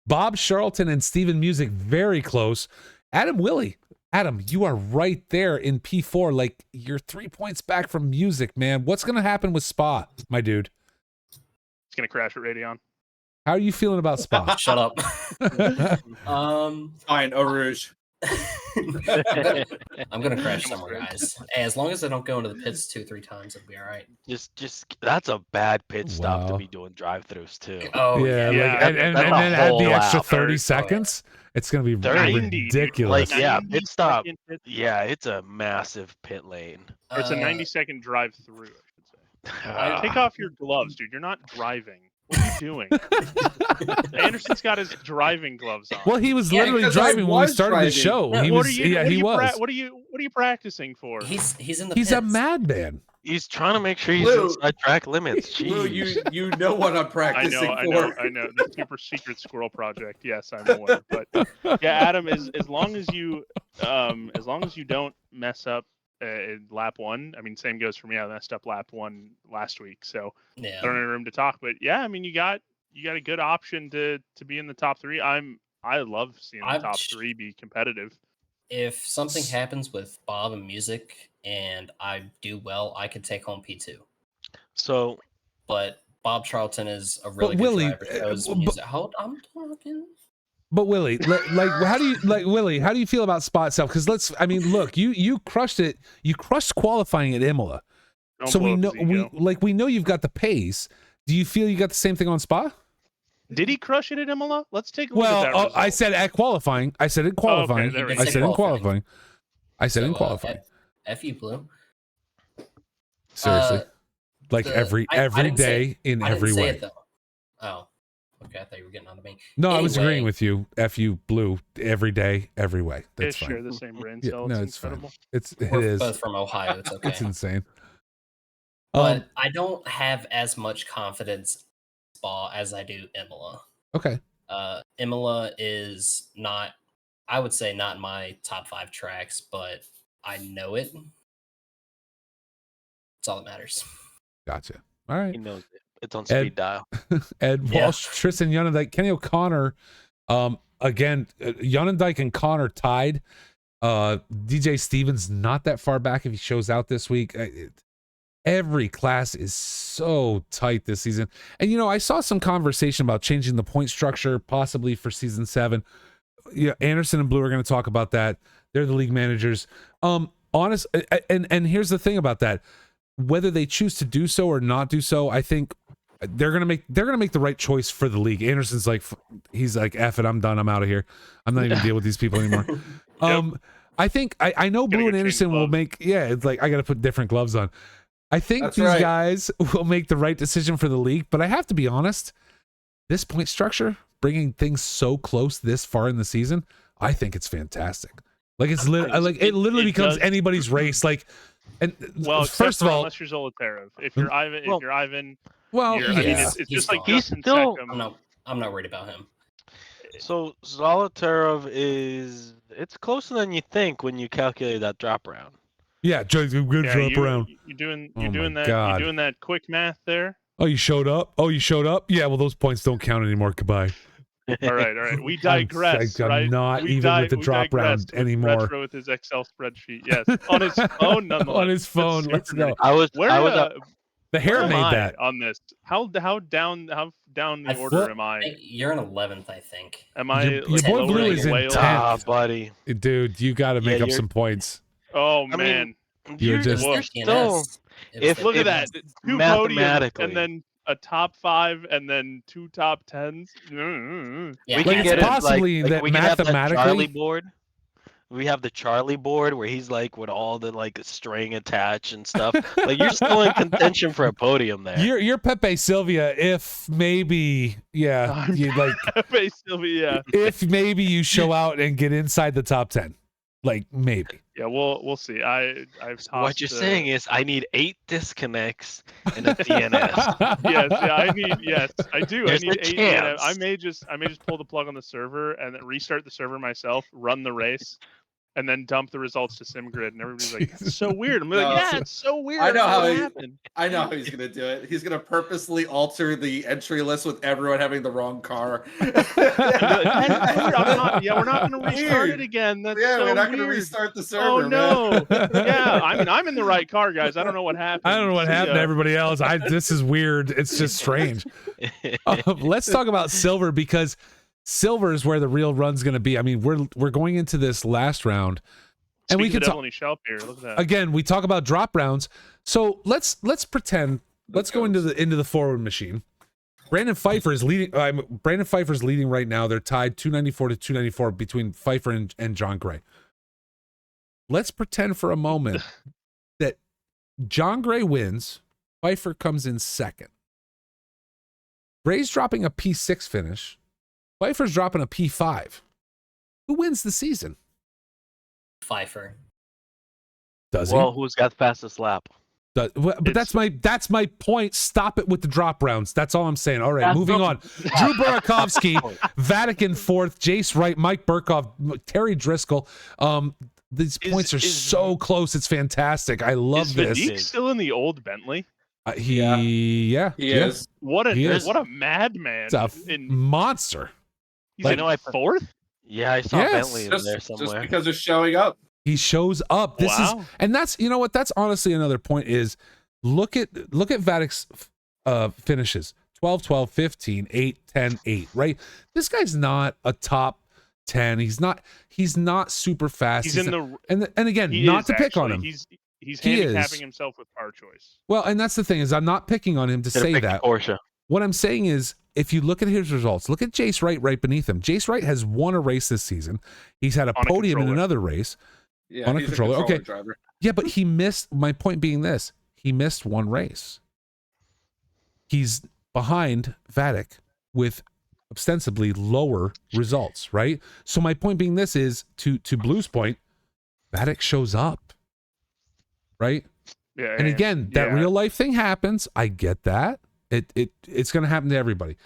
Bob Charlton and Steven Music very close. Adam Willie. Adam, you are right there in P4. Like, you're 3 points back from Music, man. What's going to happen with Spa, my dude? It's going to crash at Radeon. How are you feeling about Spa? Shut up. Fine, Eau Rouge. I'm gonna crash somewhere, guys. Hey, as long as I don't go into the pits 2-3 times, it'll be all right. Just that's a bad pit stop to be doing drive-throughs too. Oh yeah, like, and then add the extra 30 seconds. It's gonna be ridiculous. Like, yeah, pit stop. Yeah, it's a massive pit lane. Or it's a 90-second drive-through, I should say. Take off your gloves, dude. You're not driving. What are you doing? Anderson's got his driving gloves on. Well, he was literally driving when we started the show. No, he was. What are you practicing for? He's in the He's pits. a madman. He's trying to make sure he's inside track limits. Lou, you know what I'm practicing for. I know. The super secret squirrel project. Yes, I'm aware. But yeah, Adam, as long as you don't mess up in lap 1. I mean, same goes for me. I messed up lap 1 last week, so yeah. I don't have room to talk. But yeah, I mean, you got a good option to be in the top 3. I love seeing the top 3 be competitive. If something happens with Bob and Music and I do well, I could take home P2. So, but Bob Charlton is a really good driver. Hold on, I'm talking. But Willie, like, how do you like Willie? How do you feel about Spa itself? Because look, you crushed it. You crushed qualifying at Imola, Don't so blow we up know his ego. we know you've got the pace. Do you feel you got the same thing on Spa? Did he crush it at Imola? Let's take a look Well, at that result. I said at qualifying. I said in qualifying. there we I go. said in qualifying. I said in So, qualifying. F you, Blue. Seriously, like every I didn't say- day in I didn't every say way. it, though. Oh, okay. I thought you were getting on to me. No, I was Anyway. agreeing with you. F you, Blue, every day, every way. They That's share fine. the same brain Yeah, cell. no, It's it's fine. incredible. It We're is. both from Ohio. It's okay. It's insane. But I don't have as much confidence in Spa as I do Imola. Okay. Imola is not, I would say, not my top 5 tracks, but I know it. That's all that matters. Gotcha. All right. He knows it. It's on speed dial. Ed Yeah. Walsh, Tristan Yonendike, Kenny O'Connor. Again, Yonendike and Connor tied. DJ Stevens not that far back if he shows out this week. Every class is so tight this season. And I saw some conversation about changing the point structure possibly for season 7. Yeah, Anderson and Blue are going to talk about that. They're the league managers. Honest, and here's the thing about that. Whether they choose to do so or not do so, I think they're gonna make the right choice for the league. Anderson's like, he's like, F it, I'm done, I'm out of here. I'm not even dealing with these people anymore. I think I know Blue and Anderson will make, it's like I gotta put different gloves on. I think That's these right. guys will make the right decision for the league, but I have to be honest, this point structure, bringing things so close this far in the season, I think it's fantastic. Like it literally becomes anybody's race. Like, and Well, first of all, unless you're Zolotarov. If you're Ivan, well, I mean, it's he's just like fine. He's Justin still- Seckham. I'm not worried about him. So Zolotarov it's closer than you think when you calculate that drop round. yeah, Joe's good Yeah, drop around. You're doing Oh my that. God. You're doing that quick math there. Oh, you showed up? Yeah, well, those points don't count anymore. Goodbye. All right. We digress. I'm right? not We even with the we drop round digressed with anymore. Retro with his Excel spreadsheet. Yes, on his phone. Nonetheless. On his phone. That's Let's super go. great. I was Where The hair where am made I that. on this? How down the I order thought- am I? You're in 11th, I think. Am I Your like, boy Blue lowering is in whales? 10th. buddy. Dude, you got to make up you're- some points. Oh I mean, man, You're just- you're still look at that! 2 podiums mathematically- and then a top 5 and then 2 top 10s. Yeah, we Like, can it's get it, possibly like, that we can have that mathematically- Charlie board. We have the Charlie board where he's like with all the like string attached and stuff. Like you're still in contention for a podium there. You're Pepe Sylvia if maybe, you like, Yeah, if maybe you show out and get inside the top 10. Like, maybe. yeah. We'll see. I've tossed, What you're saying is I need 8 disconnects and a DNS. yes, I do. There's I need a 8 chance. I may just pull the plug on the server and then restart the server myself, run the race, and then dump the results to SimGrid. And everybody's like, "It's so weird." I'm like, No, "Yeah, it's so weird." I know how What he- happened. I know how he's gonna do it. He's gonna purposely alter the entry list with everyone having the wrong car. That's weird. We're not going to restart Weird. it again. That's Yeah, so we're not gonna weird. restart the server. Oh man. no! Yeah, I mean, I'm in the right car, guys. I don't know what happened. I don't know what See happened to ya. everybody else. This is weird. It's just strange. Let's talk about silver, because silver is where the real run's going to be. I mean, we're going into this last round, and we Speaking can of talk Devil Shelp here. Look at that. again. We talk about drop rounds, so let's pretend. Let's go into the forward machine. Brandon Pfeiffer is leading. Brandon Pfeiffer's leading right now. They're tied 294 to 294 between Pfeiffer and John Gray. Let's pretend for a moment that John Gray wins. Pfeiffer comes in second. Gray's dropping a P6 finish. Pfeiffer's dropping a P5. Who wins the season? Pfeiffer. Does Well, who's got the fastest lap? But that's my point. Stop it with the drop rounds. That's all I'm saying. All right, That's moving not- on. Drew Burakovsky, Vatican fourth, Jace Wright, Mike Burkhoff, Terry Driscoll. These points are so close. It's fantastic. I love Is this. Vadik still in the old Bentley? He He is. What He is. a madman! It's a He's monster. like fourth. Yeah, I saw Yes. Bentley in Just, there just somewhere. because of showing up. He shows up. This is, Wow. and that's, you know what? That's honestly another point is look at Vadic's finishes 12, 12, 15, 8, 10, 8, right? This guy's not a top 10. He's not super fast. He's in the and again, he not is, to pick on actually. him. He's He handicapping is. himself with car choice. Well, and that's the thing is I'm not picking on him to say that. Porsche. What I'm saying is, if you look at his results, look at Jace Wright right beneath him. Jace Wright has won a race this season. He's had a On a podium in controller. another race Yeah, on a he's controller. Okay. driver. Yeah, but he missed. My point being this: he missed one race. He's behind Vatic with ostensibly lower results, right? So my point being this is to Blue's point, Vatic shows up, right? Yeah. And again, that real life thing happens. I get that. It's going to happen to everybody.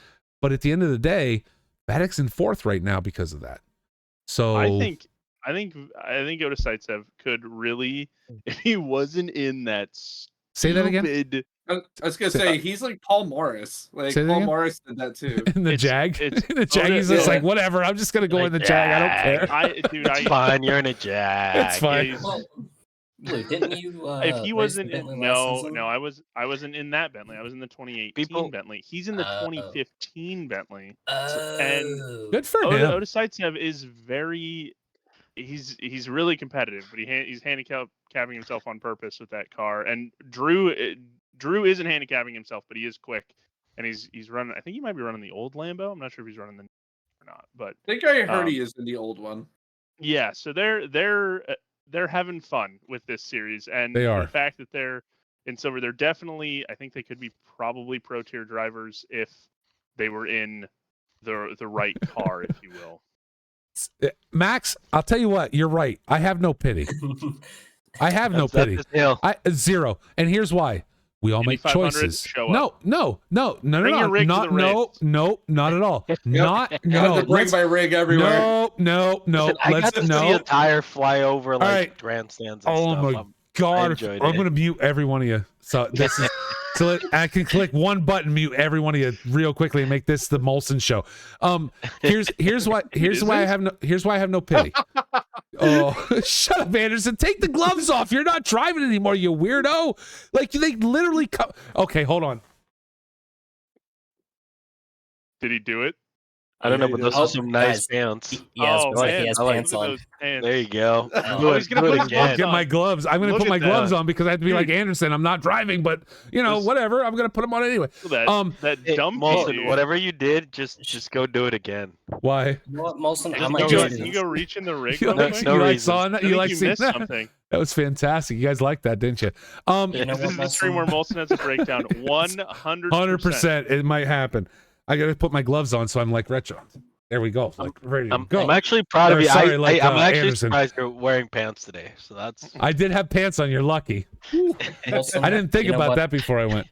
But at the end of the day, Vatic's in 4th right now because of that. So I think Otis Zaitsev could really, if he wasn't in that say that again. stupid- I was gonna say he's like Paul Morris. Like Say that Paul again? Morris did that too. In the It's- Jag, it's- in the Jag, he's just yeah. like, whatever. I'm just gonna go in the Jag. I don't care. It's fine. You're in a Jag. It's fine. he's- Well, Blue, didn't you? if he race wasn't the in, Bentley last season? I wasn't in that Bentley. I was in the 2018 People- Bentley. He's in the 2015 Bentley. Oh. Good for him. Otis Zaitsev is he's really competitive, but he's handicapping himself on purpose with that car. And Drew isn't handicapping himself, but he is quick, and he's running. I think he might be running the old Lambo. I'm not sure if he's running the new or not, but I think I heard he is in the old one. yeah. So they're having fun with this series, and They are. the fact that they're in silver, they're definitely. I think they could be probably pro tier drivers if they were in the right car, if you will. Max, I'll tell you what, you're right. I have no pity. I have no That's pity. his deal. Zero. And here's why. We all Indy make 500, choices. show No, up. no, Bring your rig to not the race. not at all. Not I no. have to bring Let's, my rig everywhere. no. Listen, I got Let's to see a no. tire fly over like right. grandstands and Oh stuff. my God! enjoyed I'm it. gonna mute every one of you. So this is so I can click one button, mute every one of you real quickly, and make this the Molson show. Here's why I have no pity. Oh, shut up, Anderson! Take the gloves off. You're not driving anymore, you weirdo. Like they literally come. Okay, hold on. Did he do it? I don't know, but those Oh, are some nice guys. pants. Yeah, oh it's like man, he has look pants at on. those pants. There you go. Oh, Do he's it, gonna do put it his I'll again. get my gloves. I'm gonna Look put at my that. gloves on because I have to be like Anderson. I'm not driving, but you know, This- whatever. I'm gonna put them on anyway. Look at that Hey, dumb Molson, dude. whatever you did, just go do it again. Why? You know what, Molson? I Can might you just go, do you this. go reach in the rig You real like, quick? no you like reason. saw that? I You think like you seeing missed that? something. That was fantastic. You guys liked that, didn't you? You know This what, is the stream where Molson? Molson has a breakdown. 100%. 100%. It might happen. I gotta put my gloves on so I'm like retro. There we go. Like ready to go. I'm actually proud of Or you. sorry, like, I'm actually Anderson. surprised you're wearing pants today. So that's I did have pants on. You're lucky. Molson, I didn't think you know about what? that before I went.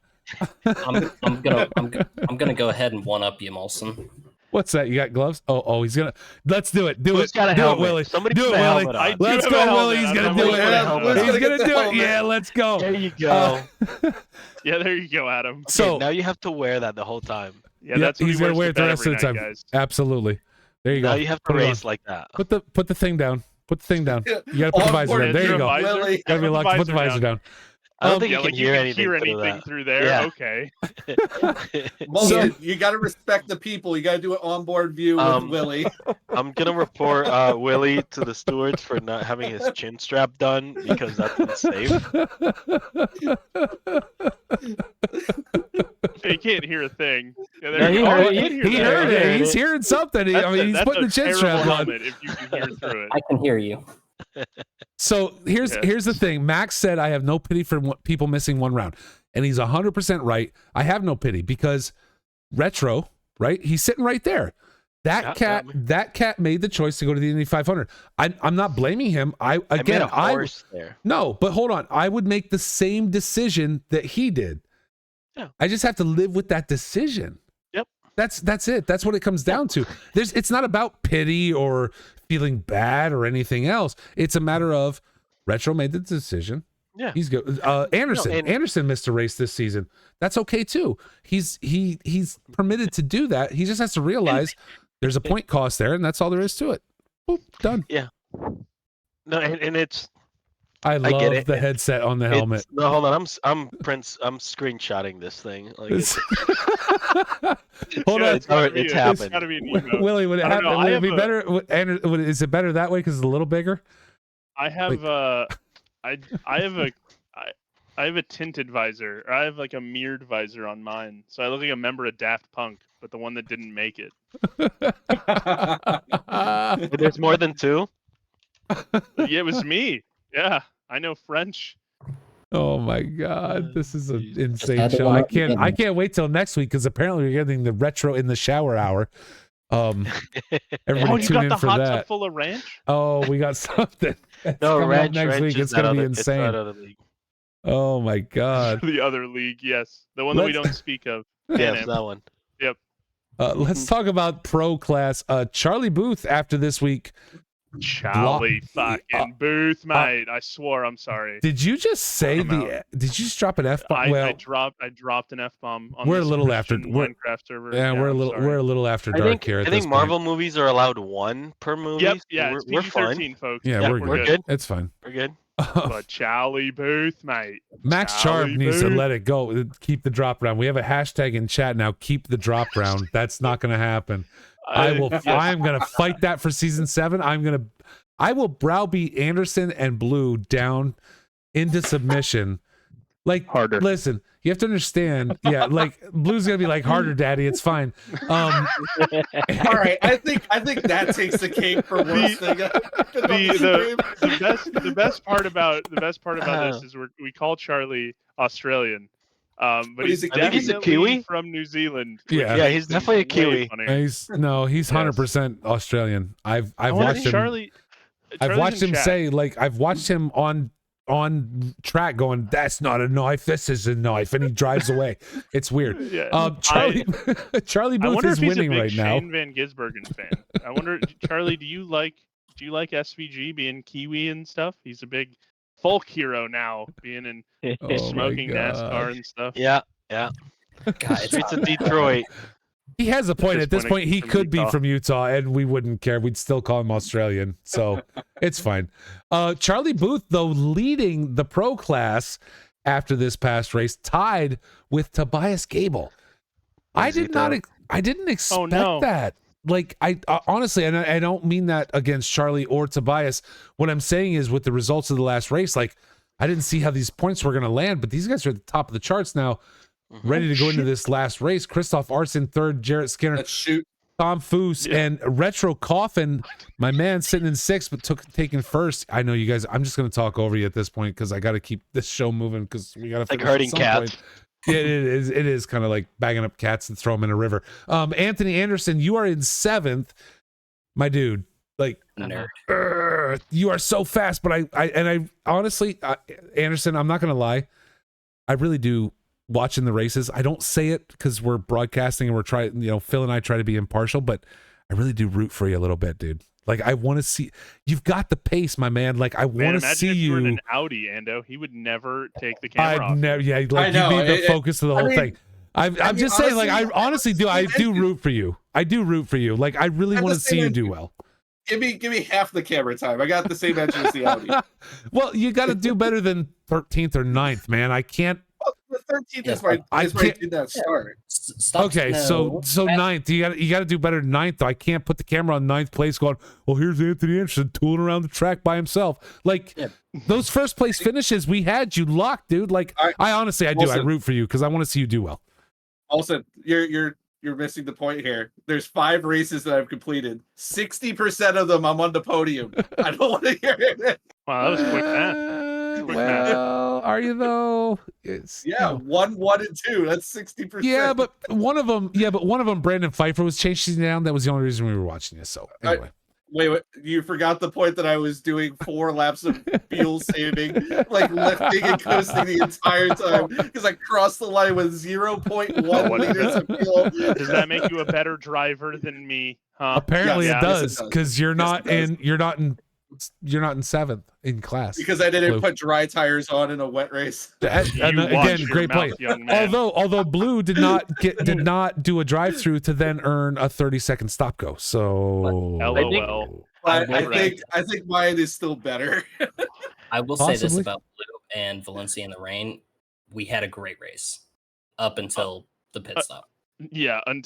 I'm gonna go ahead and one up you, Molson. What's that? You got gloves? Oh, he's gonna. Let's do it. Do Who's it. got a do helmet? it, Willie. Somebody do put it, a Willie. helmet on. I do Let's have go, a helmet. Willie. He's I gonna don't do know it. what the hell He's that gonna is. do it. Helmet. Yeah, let's go. there you go. Yeah, there you go, Adam. Okay, So now you have to wear that the whole time. Yeah, Yep, that's what he's he gonna wears wear to it the bed rest of every the time. night, guys. Absolutely. There you go. Now you have to Put it on. race like that. Put the thing down. Put the thing down. You gotta put the On visor board down. There you Zero go. visor. Willie. Gotta be Put the locked. Put the visor visor down. I don't think Yeah, you like can hear can anything, hear through anything that. through there. Yeah. Okay. Molson, you got to respect the people. You got to do an onboard view with Willie. I'm gonna report Willie to the stewards for not having his chin strap done because that's unsafe. He can't hear a thing. Yeah, No, there he you go. heard Oh, I it. can hear He that. heard Yeah, it. He's hearing something. I mean, he's That's putting a the chin terrible strap on. helmet if you can hear through it. I can hear you. So here's Yeah. here's the thing. Max said I have no pity for people missing one round, and he's 100% right. I have no pity because retro, right? He's sitting right there. That cat made the choice to go to the Indy 500. I'm not blaming him. I made a horse there. no, but hold on. I would make the same decision that he did. Yeah. I just have to live with that decision. Yep. That's it. That's what it comes down to. It's not about pity or feeling bad or anything else. It's a matter of retro made the decision. Yeah. He's good. Anderson missed a race this season. That's okay too. He's permitted to do that. He just has to realize there's a point cost there, and that's all there is to it. Boop, done. No, and it's I get love it. the headset on the helmet. No, hold on. I'm screenshotting this thing. Like Hold on. it's happened. Gotta be an emote. Willie, would it I don't happen? know, Would I it be have better? Is it better that way because it's a little bigger? I have Like- I have a tinted visor. Or I have like a mirrored visor on mine, so I look like a member of Daft Punk, but the one that didn't make it. There's more than 2. Yeah, it was me. Yeah, I know French. Oh my God, this is an Jeez. insane had to show. one I up again. can't wait till next week because apparently we're getting the retro in the shower hour. Everybody Oh, you tune got in the for hot that. tub full of ranch? Oh, we got something. It's No, coming ranch up next week. is It's gonna be it's that insane. other league. Oh my God. The other league, yes, the one that we Let's- don't speak of. Yes, Pan-Am. that one. Let's talk about pro class. Charlie Booth after this week. Charlie fucking Booth, mate. I swore. I'm sorry. Did you just say I'm did you just drop an F bomb? I Well, dropped an F bomb on we're a this little after- Christian we're- Minecraft server. yeah, we're a little after dark here. At I this think point. Marvel movies are allowed 1 per movie. Yep, so yeah, we're it's fine. PG-13, folks. Yeah, we're we're good. good. It's fine. We're good. But Charlie Booth, mate. Max Charlie Charb needs to Booth. let it go. Keep the drop round. We have a hashtag in chat now. Keep the drop round. That's not going to happen. I am going to fight that for season 7. I will browbeat Anderson and Blue down into submission. Like, Harder. listen, you have to understand. Yeah, like Blue's gonna be like harder, Daddy. It's fine. All right, I think that takes the cake for worst thing. The best part about this is we call Charlie Australian, but he's he's a Kiwi? definitely He's a Kiwi? from New Zealand. Yeah. which Yeah, makes he's him definitely a way Kiwi. funnier. He's 100% Australian. I've I wonder watched if him. Charlie. I've Charlie's watched in him chat. say, like, I've watched him on track going, that's not a knife, this is a knife, and he drives away. It's weird. Yeah. Charlie I Booth wonder is if he's winning a big right now. Shane Van Gisbergen fan. I wonder, Charlie, do you like SVG being Kiwi and stuff? He's a big folk hero now, being in Oh my smoking God. NASCAR and stuff. Yeah. God, it's Streets hot. of Detroit. He has a point. At this Disappointing point, he from could be Utah. from Utah, and we wouldn't care. We'd still call him Australian, so it's fine. Charlie Booth, though, leading the pro class after this past race, tied with Tobias Gable. I didn't expect no. that. Like, I honestly, and I don't mean that against Charlie or Tobias. What I'm saying is, with the results of the last race, like, I didn't see how these points were going to land, but these guys are at the top of the charts now. Ready to go into this last race. Christoph Arson third, Jarrett Skinner, Let's shoot. Tom Foose, and Retro Coffin, my man, sitting in 6th, but taking first. I know you guys. I'm just going to talk over you at this point because I got to keep this show moving because we got to Like herding cats. Yeah, it is. It is kind of like bagging up cats and throw them in a river. Anthony Anderson, you are in 7th, my dude. Like, Nerd. you are so fast, but I honestly, Anderson, I'm not going to lie, I really do. Watching the races, I don't say it because we're broadcasting and we're trying, Phil and I try to be impartial, but I really do root for you a little bit, dude. Like, I want to see, you've got the pace, my man. Like, I want to see if you were in you. an Audi, Ando, he would never take the camera off. I'd never, yeah, like, I know, you'd be the it- focus of the whole mean- thing. I'm just saying, like, I honestly do. I do root for you. I do root for you. Like, I really I'm want the to see same you as do you. well. Give me half the camera time. I got the same engine as the Audi. Well, you got to do better than 13th or 9th, man. I can't. Well, the 13th Yeah, is where I I did that start. Stop. Okay, no. so 9th, you got to do better than 9th. Though. I can't put the camera on 9th place going, well, here's Anthony Anderson tooling around the track by himself. Like, Yeah. those first place finishes, we had you locked, dude. Like, I honestly, I do. I Also- root for you because I want to see you do well. Also, you're missing the point here. There's 5 races that I've completed. 60% of them I'm on the podium. I don't want to hear it. Wow, that was quick. Quick math. Well, are you though? It's Yeah, 1, 1, and 2. That's 60%. Yeah, but one of them, Brandon Pfeiffer was chasing you down. That was the only reason we were watching you. So anyway, Wait, you forgot the point that I was doing 4 laps of fuel saving, like lifting and coasting the entire time because I crossed the line with 0.1 liters of fuel. Does that make you a better driver than me? Huh? apparently Yes, it yes, it does does. because you're Yes, not it does. you're not in 7th in class. Because I didn't Blue. put dry tires on in a wet race. And, You and watch again, your great play. mouth, young man. Although Blue did not do a drive through to then earn a 30-second stop go. So LOL. I Right. think mine is still better. I will say this Possibly. about Blue and Valencia in the rain. We had a great race up until the pit stop. Yeah, and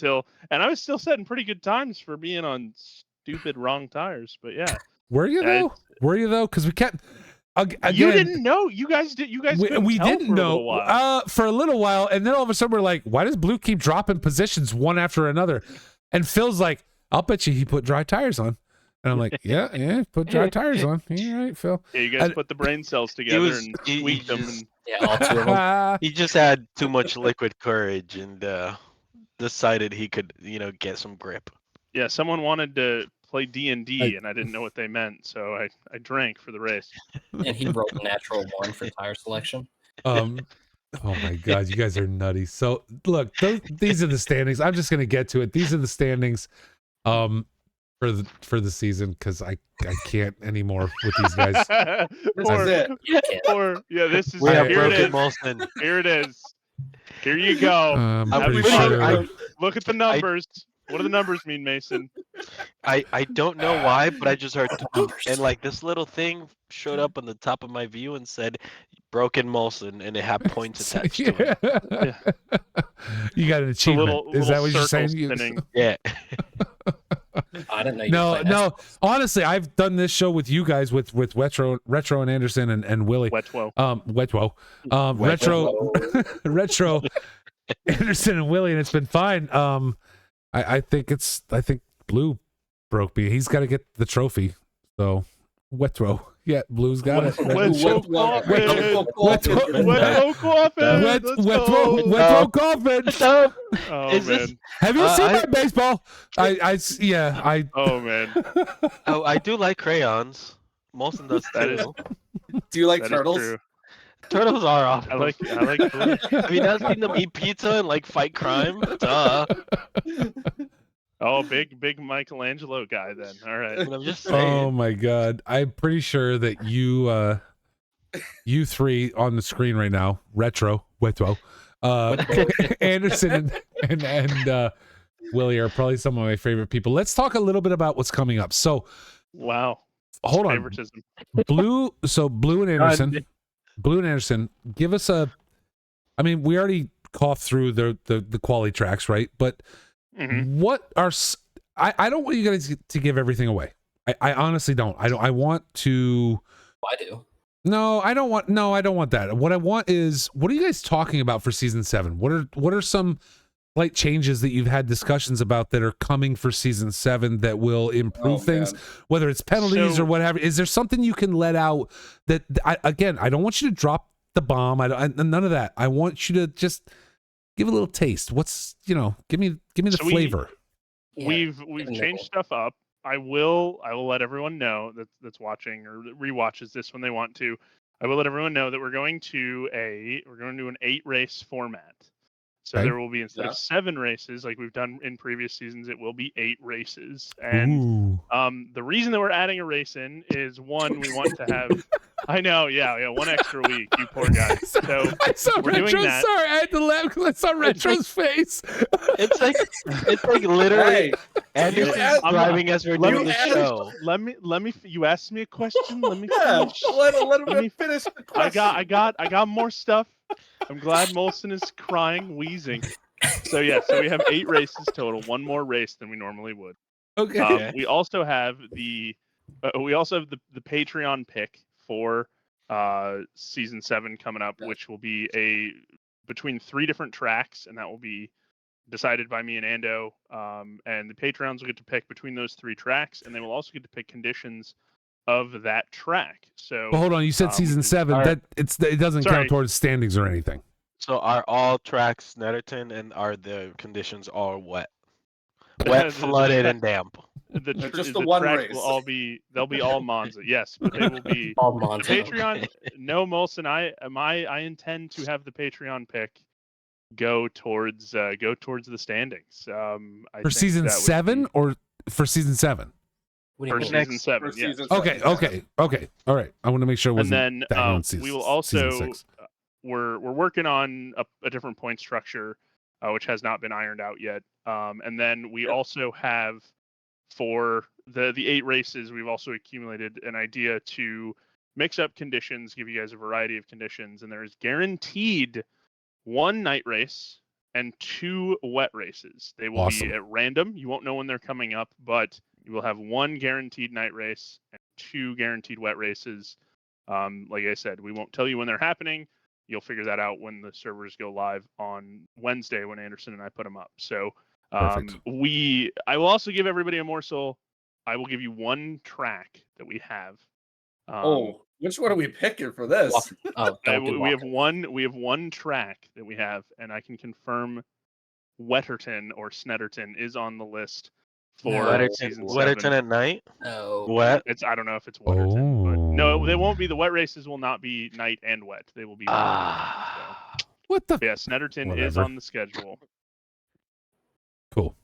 I was still setting pretty good times for being on stupid wrong tires, but yeah. Were you though? Were you though? Because we kept again. You didn't know. You guys did. You guys couldn't we tell didn't for a know little while. for a little while, and then all of a sudden we're like, why does Blue keep dropping positions one after another? And Phil's like, I'll bet you he put dry tires on. And I'm like, yeah, put dry tires on. You're right, Phil. Yeah, you guys put the brain cells together and tweaked them. Yeah, all two of them. He just had too much liquid courage and decided he could, get some grip. Yeah, someone wanted to play D&D, and I didn't know what they meant, so I drank for the race. And he rolled a natural 1 for tire selection. Oh my God, you guys are nutty. So look, these are the standings. I'm just gonna get to it. These are the standings for the season, because I can't anymore with these guys. This is it. This is We have here it broken is. Molson. Here it is. Here you go. I'm Have pretty fun. sure. Look at the numbers. What do the numbers mean, Mason? I don't know why, but I just heard and like this little thing showed up on the top of my view and said broken Molson, and it had points attached to it. You got an achievement. Is that what you're saying? Yeah. I didn't know you No. Honestly, I've done this show with you guys with Retro and Anderson and Willie. Wetwo. Retro Anderson and Willie, and it's been fine. I think Blue broke me. He's got to get the trophy. So Wetro. Yeah, Blue's got it. Wetwo coffin. Oh, Is man. this- Have you seen my baseball? I Oh, man. Oh, I do like crayons. Molson does That is- too. Do you like That is turtles? true. Turtles are off. I like Blue. Have you not seen them eat pizza and like fight crime? Duh. Oh, big Michelangelo guy then. All right. I'm just saying. Oh my God. I'm pretty sure that you three on the screen right now, Wetwo, Anderson and Willie are probably some of my favorite people. Let's talk a little bit about what's coming up. So Wow. hold on. Favoritism. Blue and Anderson, give us we already coughed through the quality tracks, right? But what are I don't want you guys to give everything away. I honestly don't. I want to. I do. No, I don't want that. What I want is, what are you guys talking about for season 7? What are some slight changes that you've had discussions about that are coming for season 7 that will improve things, whether it's penalties or whatever? Is there something you can let out that I don't want you to drop the bomb. None of that. I want you to just give a little taste. What's, give me the flavor. We've changed stuff up. I will let everyone know that's watching or rewatches this when they want to. I will let everyone know that we're going to an 8 race format. So there will be, instead of 7 races like we've done in previous seasons, it will be 8 races. And the reason that we're adding a race in is, one, we want to have I know, yeah, 1 extra week, you poor guy. So I saw we're Retro's, doing that. sorry, I had to laugh because I saw Retro's face. It's like literally Anderson's driving as we're doing the show. Let me. You asked me a question. Let me Yeah, finish. let him finish the question. I got more stuff. I'm glad Molson is crying, wheezing. So we have 8 races total, 1 more race than we normally would. Okay. We also have the Patreon pick for season 7 coming up, which will be between 3 different tracks, and that will be decided by me and Ando. And the Patreons will get to pick between those 3 tracks, and they will also get to pick conditions of that track. So Well, hold on, you said season 7. It doesn't count towards standings or anything. So are all tracks Netterton, and are the conditions all wet? Wet, flooded, and damp. Just the one track race. They'll be all Monza, yes, but they will be All Monza. Patreon. No, Molson, I intend to have the Patreon pick go towards the standings. For season 7 or for season 7? What do you For mean? season 7, For yeah. season 7, Okay. All right. I want to make sure it wasn't And then that on season, we will season also 6. we're working on a different point structure, which has not been ironed out yet. And then we also have, for the 8 races, we've also accumulated an idea to mix-up conditions, give you guys a variety of conditions, and there's guaranteed 1 night race and 2 wet races. They will Awesome. be at random. You won't know when they're coming up, but you will have 1 guaranteed night race and 2 guaranteed wet races. Like I said, we won't tell you when they're happening. You'll figure that out when the servers go live on Wednesday when Anderson and I put them up. So I will also give everybody a morsel. I will give you 1 track that we have. Which one are we picking for this? We have one track that we have, and I can confirm Wetterton or Snetterton is on the list for season 7. Wetterton at night. Oh, Wet. I don't know if it's Wetterton, but no, they won't be. The wet races will not be night and wet. They will be. What the? Yeah, Snetterton is on the schedule. Cool.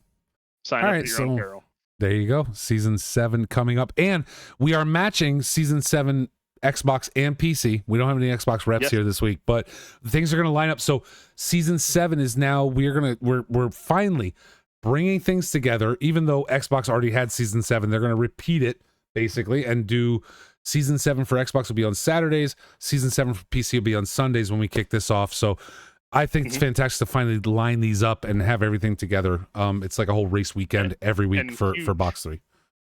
Sign up at your own peril. There you go. Season 7 coming up. And we are matching Season 7 Xbox and PC. We don't have any Xbox reps here this week, but things are going to line up. So Season 7 is now, we're finally bringing things together. Even though Xbox already had Season 7, they're going to repeat it basically and do Season 7 for Xbox will be on Saturdays. Season 7 for PC will be on Sundays when we kick this off. So I think it's fantastic to finally line these up and have everything together. It's like a whole race weekend every week for Box 3.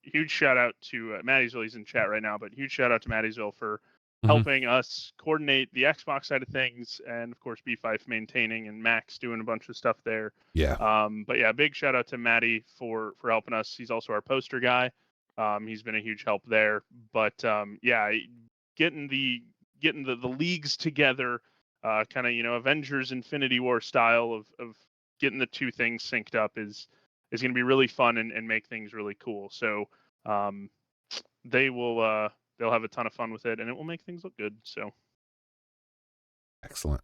Huge shout out to Mattiesville. He's in chat right now, but huge shout out to Mattiesville for helping us coordinate the Xbox side of things, and of course B5 maintaining and Max doing a bunch of stuff there. Yeah. But yeah, big shout out to Matty for helping us. He's also our poster guy. He's been a huge help there. But yeah, getting the leagues together. Kind of Avengers Infinity War style of getting the 2 things synced up is going to be really fun and make things really cool. So they'll have a ton of fun with it, and it will make things look good. So excellent.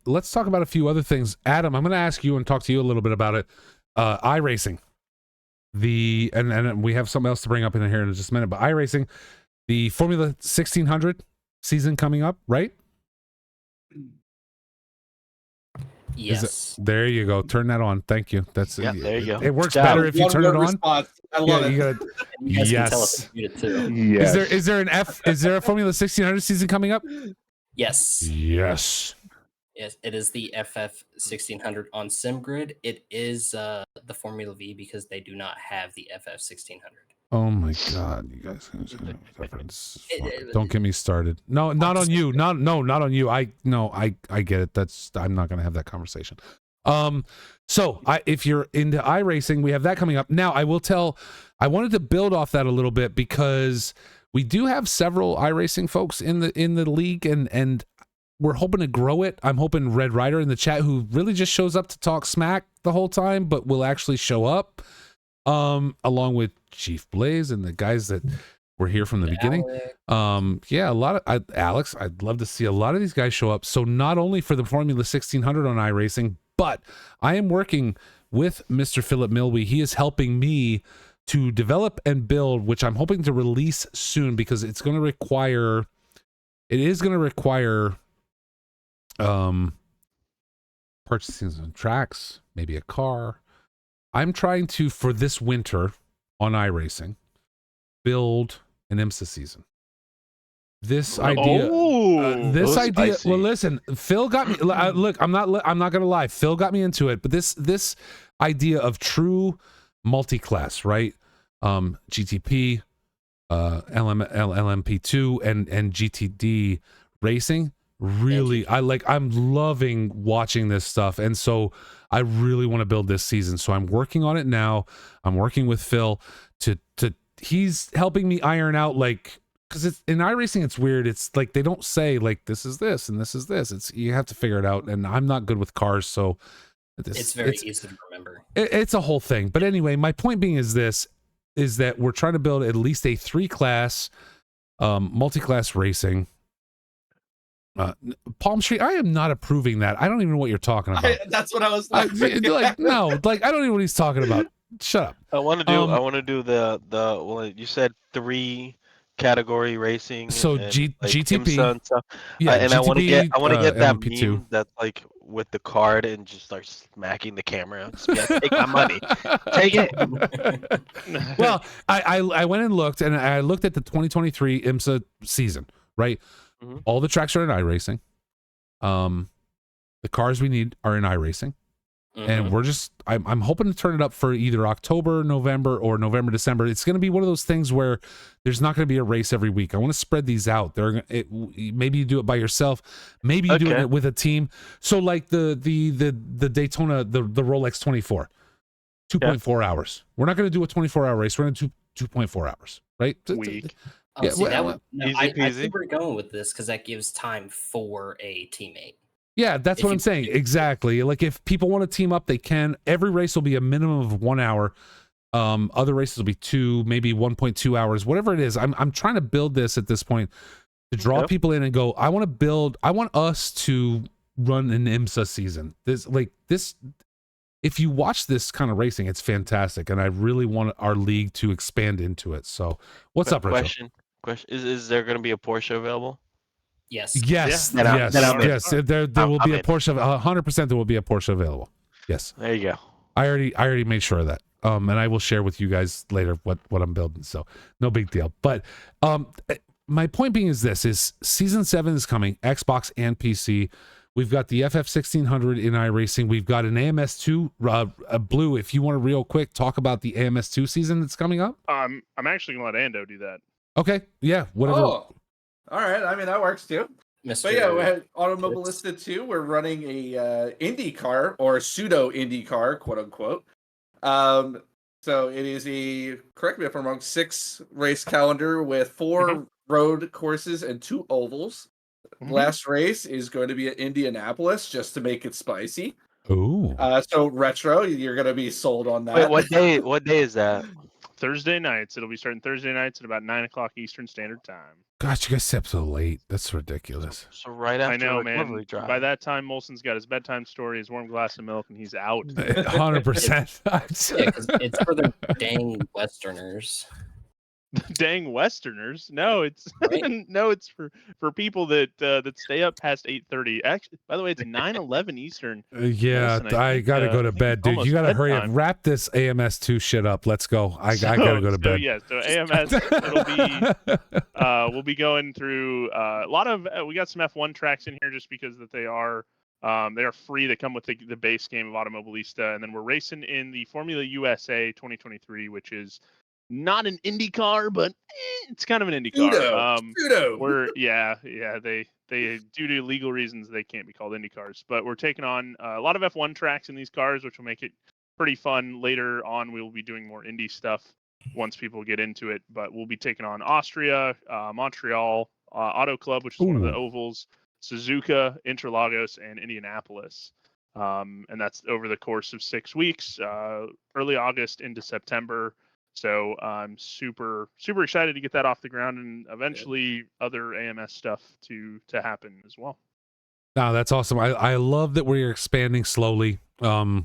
Let's talk about a few other things. Adam, I'm going to ask you and talk to you a little bit about it. iRacing, and we have something else to bring up in here in just a minute. But iRacing, the Formula 1600 season coming up, right? Yes. There you go. Turn that on. Thank you. There you go. It works better if you turn it on. Response. I love it. You gotta, you guys can tell us if you did too. Yes. Is there a Formula 1600 season coming up? Yes. Yes. Yes, it is the FF 1600 on SimGrid. It is the Formula V because they do not have the FF 1600. Oh my God, you guys! Don't get me started. No, not on you. Not on you. I get it. I'm not going to have that conversation. So if you're into iRacing, we have that coming up. Now, I wanted to build off that a little bit because we do have several iRacing folks in the league, and we're hoping to grow it. I'm hoping Red Rider in the chat, who really just shows up to talk smack the whole time, but will actually show up. Along with Chief Blaze and the guys that were here from the beginning. Yeah, Alex, I'd love to see a lot of these guys show up. So not only for the Formula 1600 on iRacing, but I am working with Mr. Philip Milby. He is helping me to develop and build, which I'm hoping to release soon because it is going to require purchasing some tracks, maybe a car. I'm trying to, for this winter on iRacing, build an IMSA season. This idea, well, listen, Phil got me, look, I'm not going to lie. Phil got me into it, but this idea of true multi-class, right? GTP, LMP2 and GTD racing. Really, I'm loving watching this stuff. And so I really want to build this season. So I'm working on it now. I'm working with Phil he's helping me iron out, because it's in iRacing, it's weird. It's like they don't say this is this and this is this. You have to figure it out. And I'm not good with cars, so it's very easy to remember. It's a whole thing. But anyway, my point being is that we're trying to build at least a 3-class multi-class racing. Palm Street, I am not approving that. I don't even know what you're talking about. That's what I was like. No, I don't even know what he's talking about. Shut up. I want to do the well, you said 3 category racing. So GTP IMSA and stuff. Yeah, and GTP, I want to get that LMP2. meme that's like with the card and just start smacking the camera. Just be like, take my money, take it. Well, I went and looked, and I looked at the 2023 IMSA season. Right, Mhm. all the tracks are in iRacing. The cars we need are in iRacing. And we're just I'm hoping to turn it up for either October, November, or November, December. It's going to be one of those things where there's not going to be a race every week. I want to spread these out. Maybe you do it by yourself, maybe you do it with a team. So like the Daytona, the Rolex 24, 2.4 hours. We're not going to do a 24-hour race. We're going to do 2.4 hours, right? Week. Oh, Yeah, see, that would, easy I peasy. think we're going with this because that gives time for a teammate. Yeah, that's what I'm saying. Exactly. Like if people want to team up, they can. Every race will be a minimum of 1 hour. Other races will be 2, maybe 1.2 hours, whatever it is. I'm trying to build this at this point to draw people in and go, I want us to run an IMSA season. This, if you watch this kind of racing, it's fantastic. And I really want our league to expand into it. So what's up, Rachel? Question. Is there going to be a Porsche available? Yes. Yes. Then I'm Yes. There will be a Porsche. 100% there will be a Porsche available. Yes. There you go. I already made sure of that. And I will share with you guys later what I'm building. So no big deal. But my point being is this: is season 7 is coming, Xbox and PC. We've got the FF1600 in iRacing. We've got an AMS2 Blue. If you want to real quick talk about the AMS2 season that's coming up. I'm actually gonna let Ando do that. Okay. Yeah. Whatever. Oh, all right. I mean, that works too. Mr. But yeah, we had Automobilista 2. We're running a Indy car or pseudo Indy car, quote unquote. So it is correct me if I'm wrong, 6 race calendar with 4 road courses and 2 ovals. Last race is going to be at Indianapolis just to make it spicy. Ooh. So Retro, you're going to be sold on that. Wait, what day is that? Thursday nights. It'll be starting Thursday nights at about 9 o'clock Eastern Standard Time. Gosh, you guys stay up so late. That's ridiculous. So right after I know, man. recovery drive. By that time, Molson's got his bedtime story, his warm glass of milk, and he's out. 100%. Yeah, because it's for the dang Westerners. Dang Westerners! No, it's Right. no, it's for people that stay up past 8:30. Actually, by the way, it's 9:11 Eastern. Yeah, Listen, I think, gotta go to bed, dude. You gotta hurry up. bedtime. Wrap this AMS2 shit up. Let's go. I gotta go to bed. So AMS, it'll be we'll be going through a lot of. We got some F1 tracks in here just because that they are free. They come with the base game of Automobilista, and then we're racing in the Formula USA 2023, which is not an Indy car, but it's kind of an Indy car. Pseudo. They due to legal reasons they can't be called Indy cars, but we're taking on a lot of F1 tracks in these cars, which will make it pretty fun. Later on, we will be doing more Indy stuff once people get into it, but we'll be taking on Austria, Montreal, Auto Club, which is one of the ovals, Suzuka, Interlagos, and Indianapolis. And that's over the course of 6 weeks, early August into September. So I'm super excited to get that off the ground and eventually other AMS stuff to happen as well. No, that's awesome. I love that we're expanding slowly. And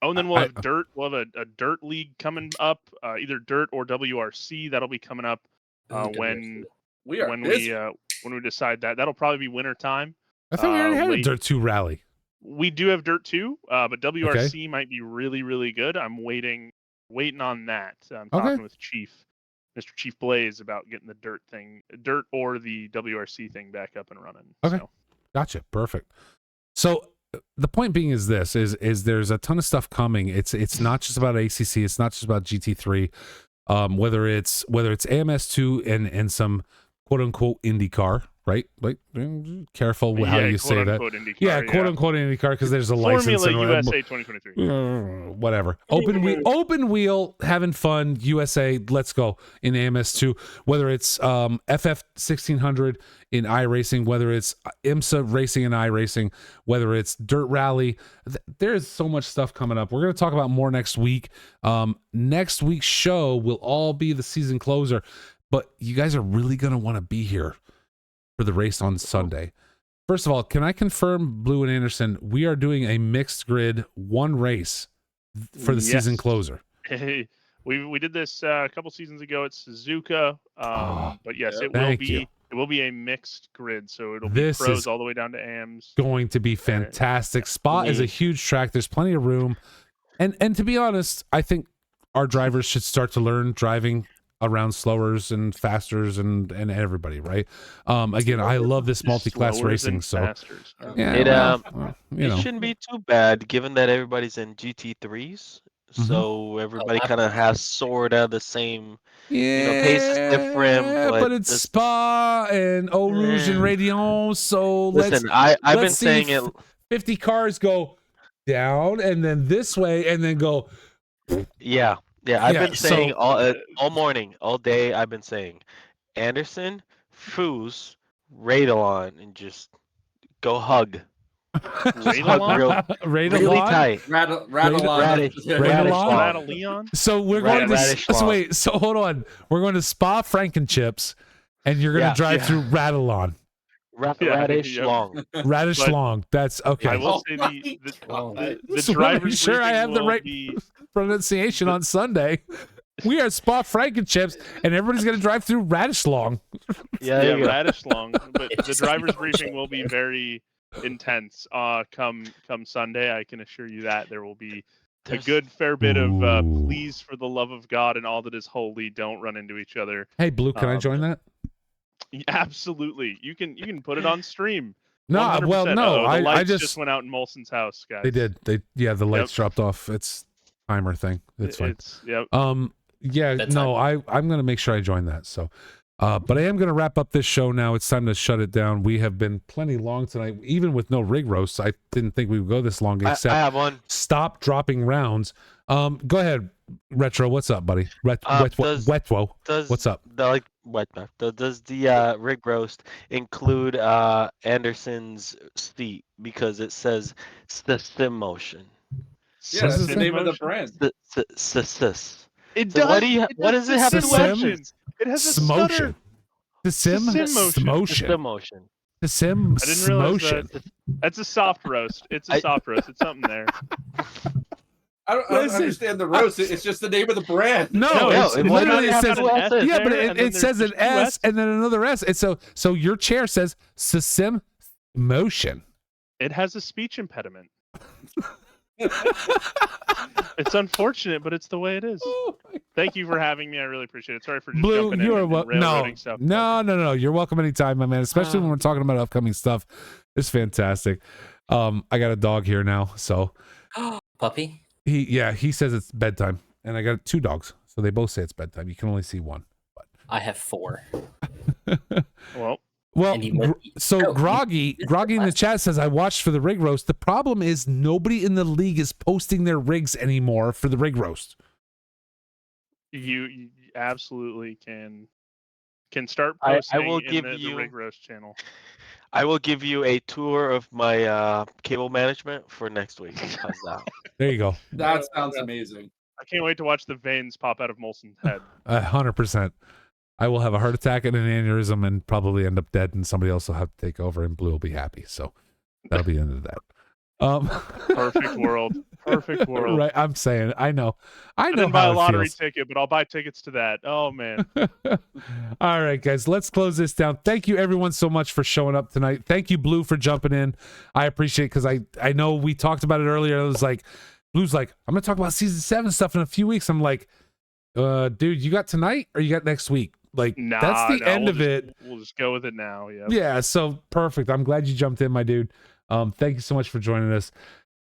then we'll have dirt. We'll have a dirt league coming up, either dirt or WRC. That'll be coming up when we decide that. That'll probably be winter time. I thought we already had a Dirt 2 rally. We do have Dirt 2, but WRC might be really, really good. I'm waiting on that. I'm talking with Mr. Chief Blaze about getting the dirt or the WRC thing back up and running. Okay. So. Gotcha. Perfect. So the point being is this is there's a ton of stuff coming. It's not just about ACC. It's not just about GT3. Whether it's AMS2 and some quote unquote IndyCar, right? Like, careful how you say that. IndyCar, quote unquote IndyCar, because there's a license. Formula USA 2023. Whatever. Open wheel, having fun. USA, let's go in AMS2. Whether it's FF1600 in iRacing, whether it's IMSA racing in iRacing, whether it's Dirt Rally, there's so much stuff coming up. We're going to talk about more next week. Next week's show will all be the season closer, but you guys are really going to want to be here for the race on Sunday. First of all, can I confirm, Blue and Anderson, we are doing a mixed grid one race for the season closer? Hey, we did this a couple seasons ago at Suzuka, but yes, it will be. It will be a mixed grid, so it'll This be pros is all the way down to AMs. Going to be fantastic. Spa is a huge track. There's plenty of room. And to be honest, I think our drivers should start to learn driving around slowers and fasters and everybody, right? Again, I love this multi-class Slowers racing. and So fasters. yeah, It you it know, shouldn't be too bad given that everybody's in GT3s. Mhm. So everybody I- kind of has sorta the same. yeah, pace is different, but it's this- Spa and Eau Rouge and Eh. Radion. So Listen, I've been let's see saying it. 50 cars go down and then this way and then go. Yeah, I've Yeah, been saying so- all morning, all day. I've been saying Anderson, Foos, Radalon, and just go hug. Just hug Radalon? really tight. Rattle Radish- Radalon? Schlong. Rattle Leon? So we're Rad- going to Radish so Schlong. wait. So hold on. We're going to Spa Frankenchips, and you're going to Yeah, drive yeah. through Radalon, Yeah, Radish yep. long. Radish But- Long. That's okay. I will Oh say my God. the Just wanna make driver's sure I briefing have the will right- be- Pronunciation on Sunday. We are Spa Frankenchips, and everybody's going to drive through Radish Long. Yeah, there you go. Radish long, but the It's driver's no briefing will be joke. very intense. Come Sunday, I can assure you that there will be a There's- good fair bit of Ooh. please for the love of God and all that is holy, don't run into each other. Hey, Blue, can I join that? Absolutely, you can put it on stream. No, 100%. well, no. The I lights just went out in Molson's house, guys. they did. The lights dropped off. It's timer thing. It's fine. Yep. Yeah, Bedtime. no, I'm gonna make sure I join that. So, but I am gonna wrap up this show now. It's time to shut it down. We have been plenty long tonight, even with no rig roasts. I didn't think we would go this long. I Except have one. stop dropping rounds. Go ahead, Retro. What's up, buddy? Does- Wetwo. Does What's up? Does the rig roast include Anderson's seat because it says sim motion? Yeah, that's the Sim name of the brand. Sis. It So what do you- what does it have to do with- It has a Smotion. stutter. The sim Sim motion. motion. Sim motion. The sim I didn't realize motion. That's a soft roast. It's a soft roast. It's something there. I don't Listen, understand the roast. It's just the name of the brand. No, No, it's, it it literally doesn't says have an S. yeah, but there, it, and then it says there's an two S and then another S. And so your chair says sim motion. It has a speech impediment. It's unfortunate, but it's the way it is. Thank you for having me. I really appreciate it. Sorry for just Blue, jumping in you are and no, railroading stuff. no. You're welcome anytime, my man. Especially when we're talking about upcoming stuff. It's fantastic. I got a dog here now, so Puppy. he says it's bedtime, and I got 2 dogs, so they both say it's bedtime. You can only see one. I have 4. Well, And he went- Groggy in the chat says I watched for the rig roast. The problem is nobody in the league is posting their rigs anymore for the rig roast. you absolutely can start I posting will in give the you- Rig Roast channel. I will give you a tour of my cable management for next week. How's that? There you go. That sounds amazing. I can't wait to watch the veins pop out of Molson's head. 100%. I will have a heart attack and an aneurysm and probably end up dead, and somebody else will have to take over, and Blue will be happy. So that'll be the end of that. Perfect world. Perfect world. Right, I'm saying. I know I didn't buy how a it lottery feels. ticket, but I'll buy tickets to that. Oh man. All right, guys, let's close this down. Thank you, everyone, so much for showing up tonight. Thank you, Blue, for jumping in. I appreciate it because I know we talked about it earlier. It was like, Blue's like, I'm going to talk about season 7 stuff in a few weeks. I'm like, dude, you got tonight or you got next week? Like, Nah, that's the end we'll of just- it. We'll just go with it now. Yeah. Yeah, so perfect. I'm glad you jumped in, my dude. Thank you so much for joining us.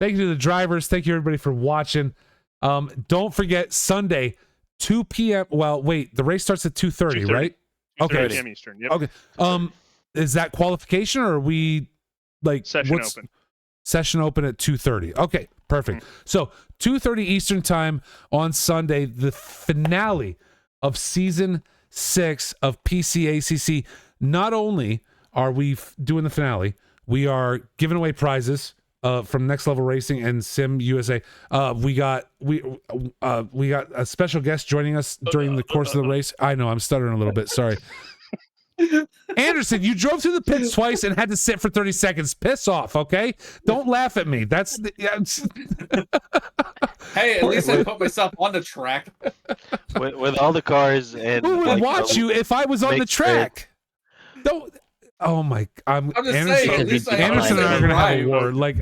Thank you to the drivers. Thank you, everybody, for watching. Don't forget, Sunday, 2 p.m. Well, wait, the race starts at 2:30, 2:30. right? 2:30 Okay. p.m. Eastern. Yep. Okay. Is that qualification or are we like Session what's open. session open at 2:30? Okay, perfect. So 2:30 Eastern time on Sunday, the finale of season 6 of PCACC. Not only are we doing the finale, we are giving away prizes from Next Level Racing and Sim USA. We got a special guest joining us during the course of the race. I know I'm stuttering a little bit. Sorry. Anderson, you drove through the pits twice and had to sit for 30 seconds. Piss off, okay? Don't laugh at me. That's Hey, at least I put myself on the track. with all the cars and who would like, watch you if I was on make the track? Don't. Oh my! I'm just Anderson. saying. At least I Anderson and I are gonna have a right. war. Like,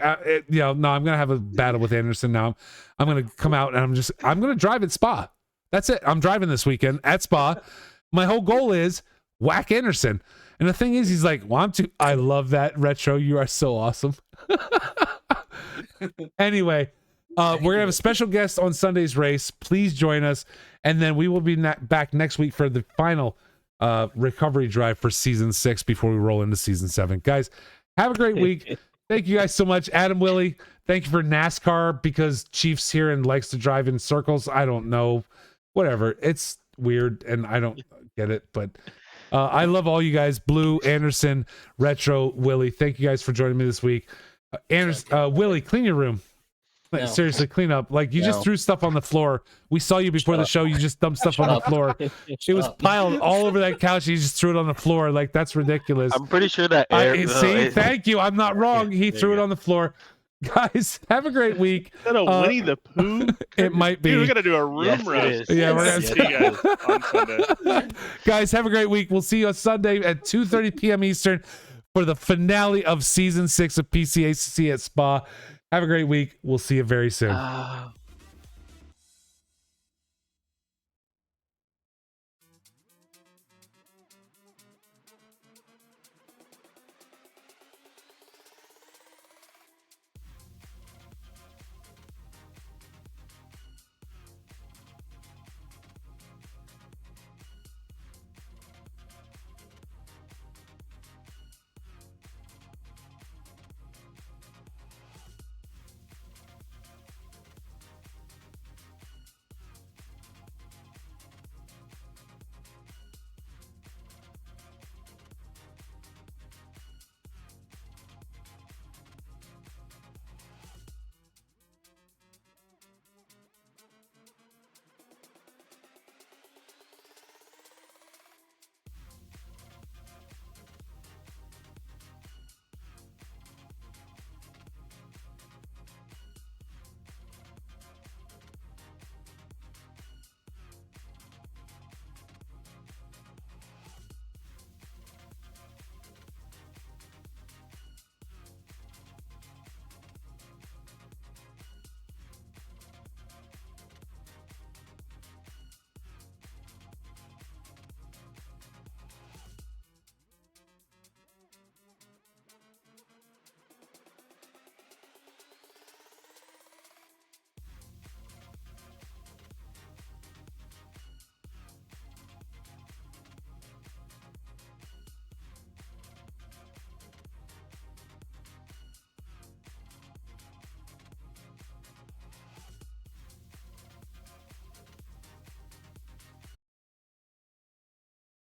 no, I'm gonna have a battle with Anderson now. I'm gonna come out and I'm gonna drive at Spa. That's it. I'm driving this weekend at Spa. My whole goal is whack Anderson. And the thing is, he's like, well, I love that, Retro. You are so awesome. Anyway, we're gonna have a special guest on Sunday's race. Please join us, and then we will be back next week for the final recovery drive for season 6 before we roll into season 7. Guys, have a great week. Thank you guys so much. Adam, Willie, thank you for NASCAR, because Chief's here and likes to drive in circles. I don't know, whatever. It's weird and I don't get it, but I love all you guys. Blue, Anderson, Retro, Willie, thank you guys for joining me this week. Anderson, Willie, clean your room. No. Seriously, clean up. Like, you just threw stuff on the floor. We saw you before the show. You just dumped stuff on the floor. It was piled all over that couch. You just threw it on the floor. Like, that's ridiculous. I'm pretty sure that Thank you. I'm not wrong. He threw it on the floor. Guys, have a great week. Is that a Winnie the Pooh? It might be. Dude, we got to do a room Yes, it roast. is. Yeah, we're Yes, gonna See you guys on Sunday. Guys, have a great week. We'll see you on Sunday at 2:30 p.m. Eastern for the finale of season 6 of PCACC at Spa. Have a great week. We'll see you very soon.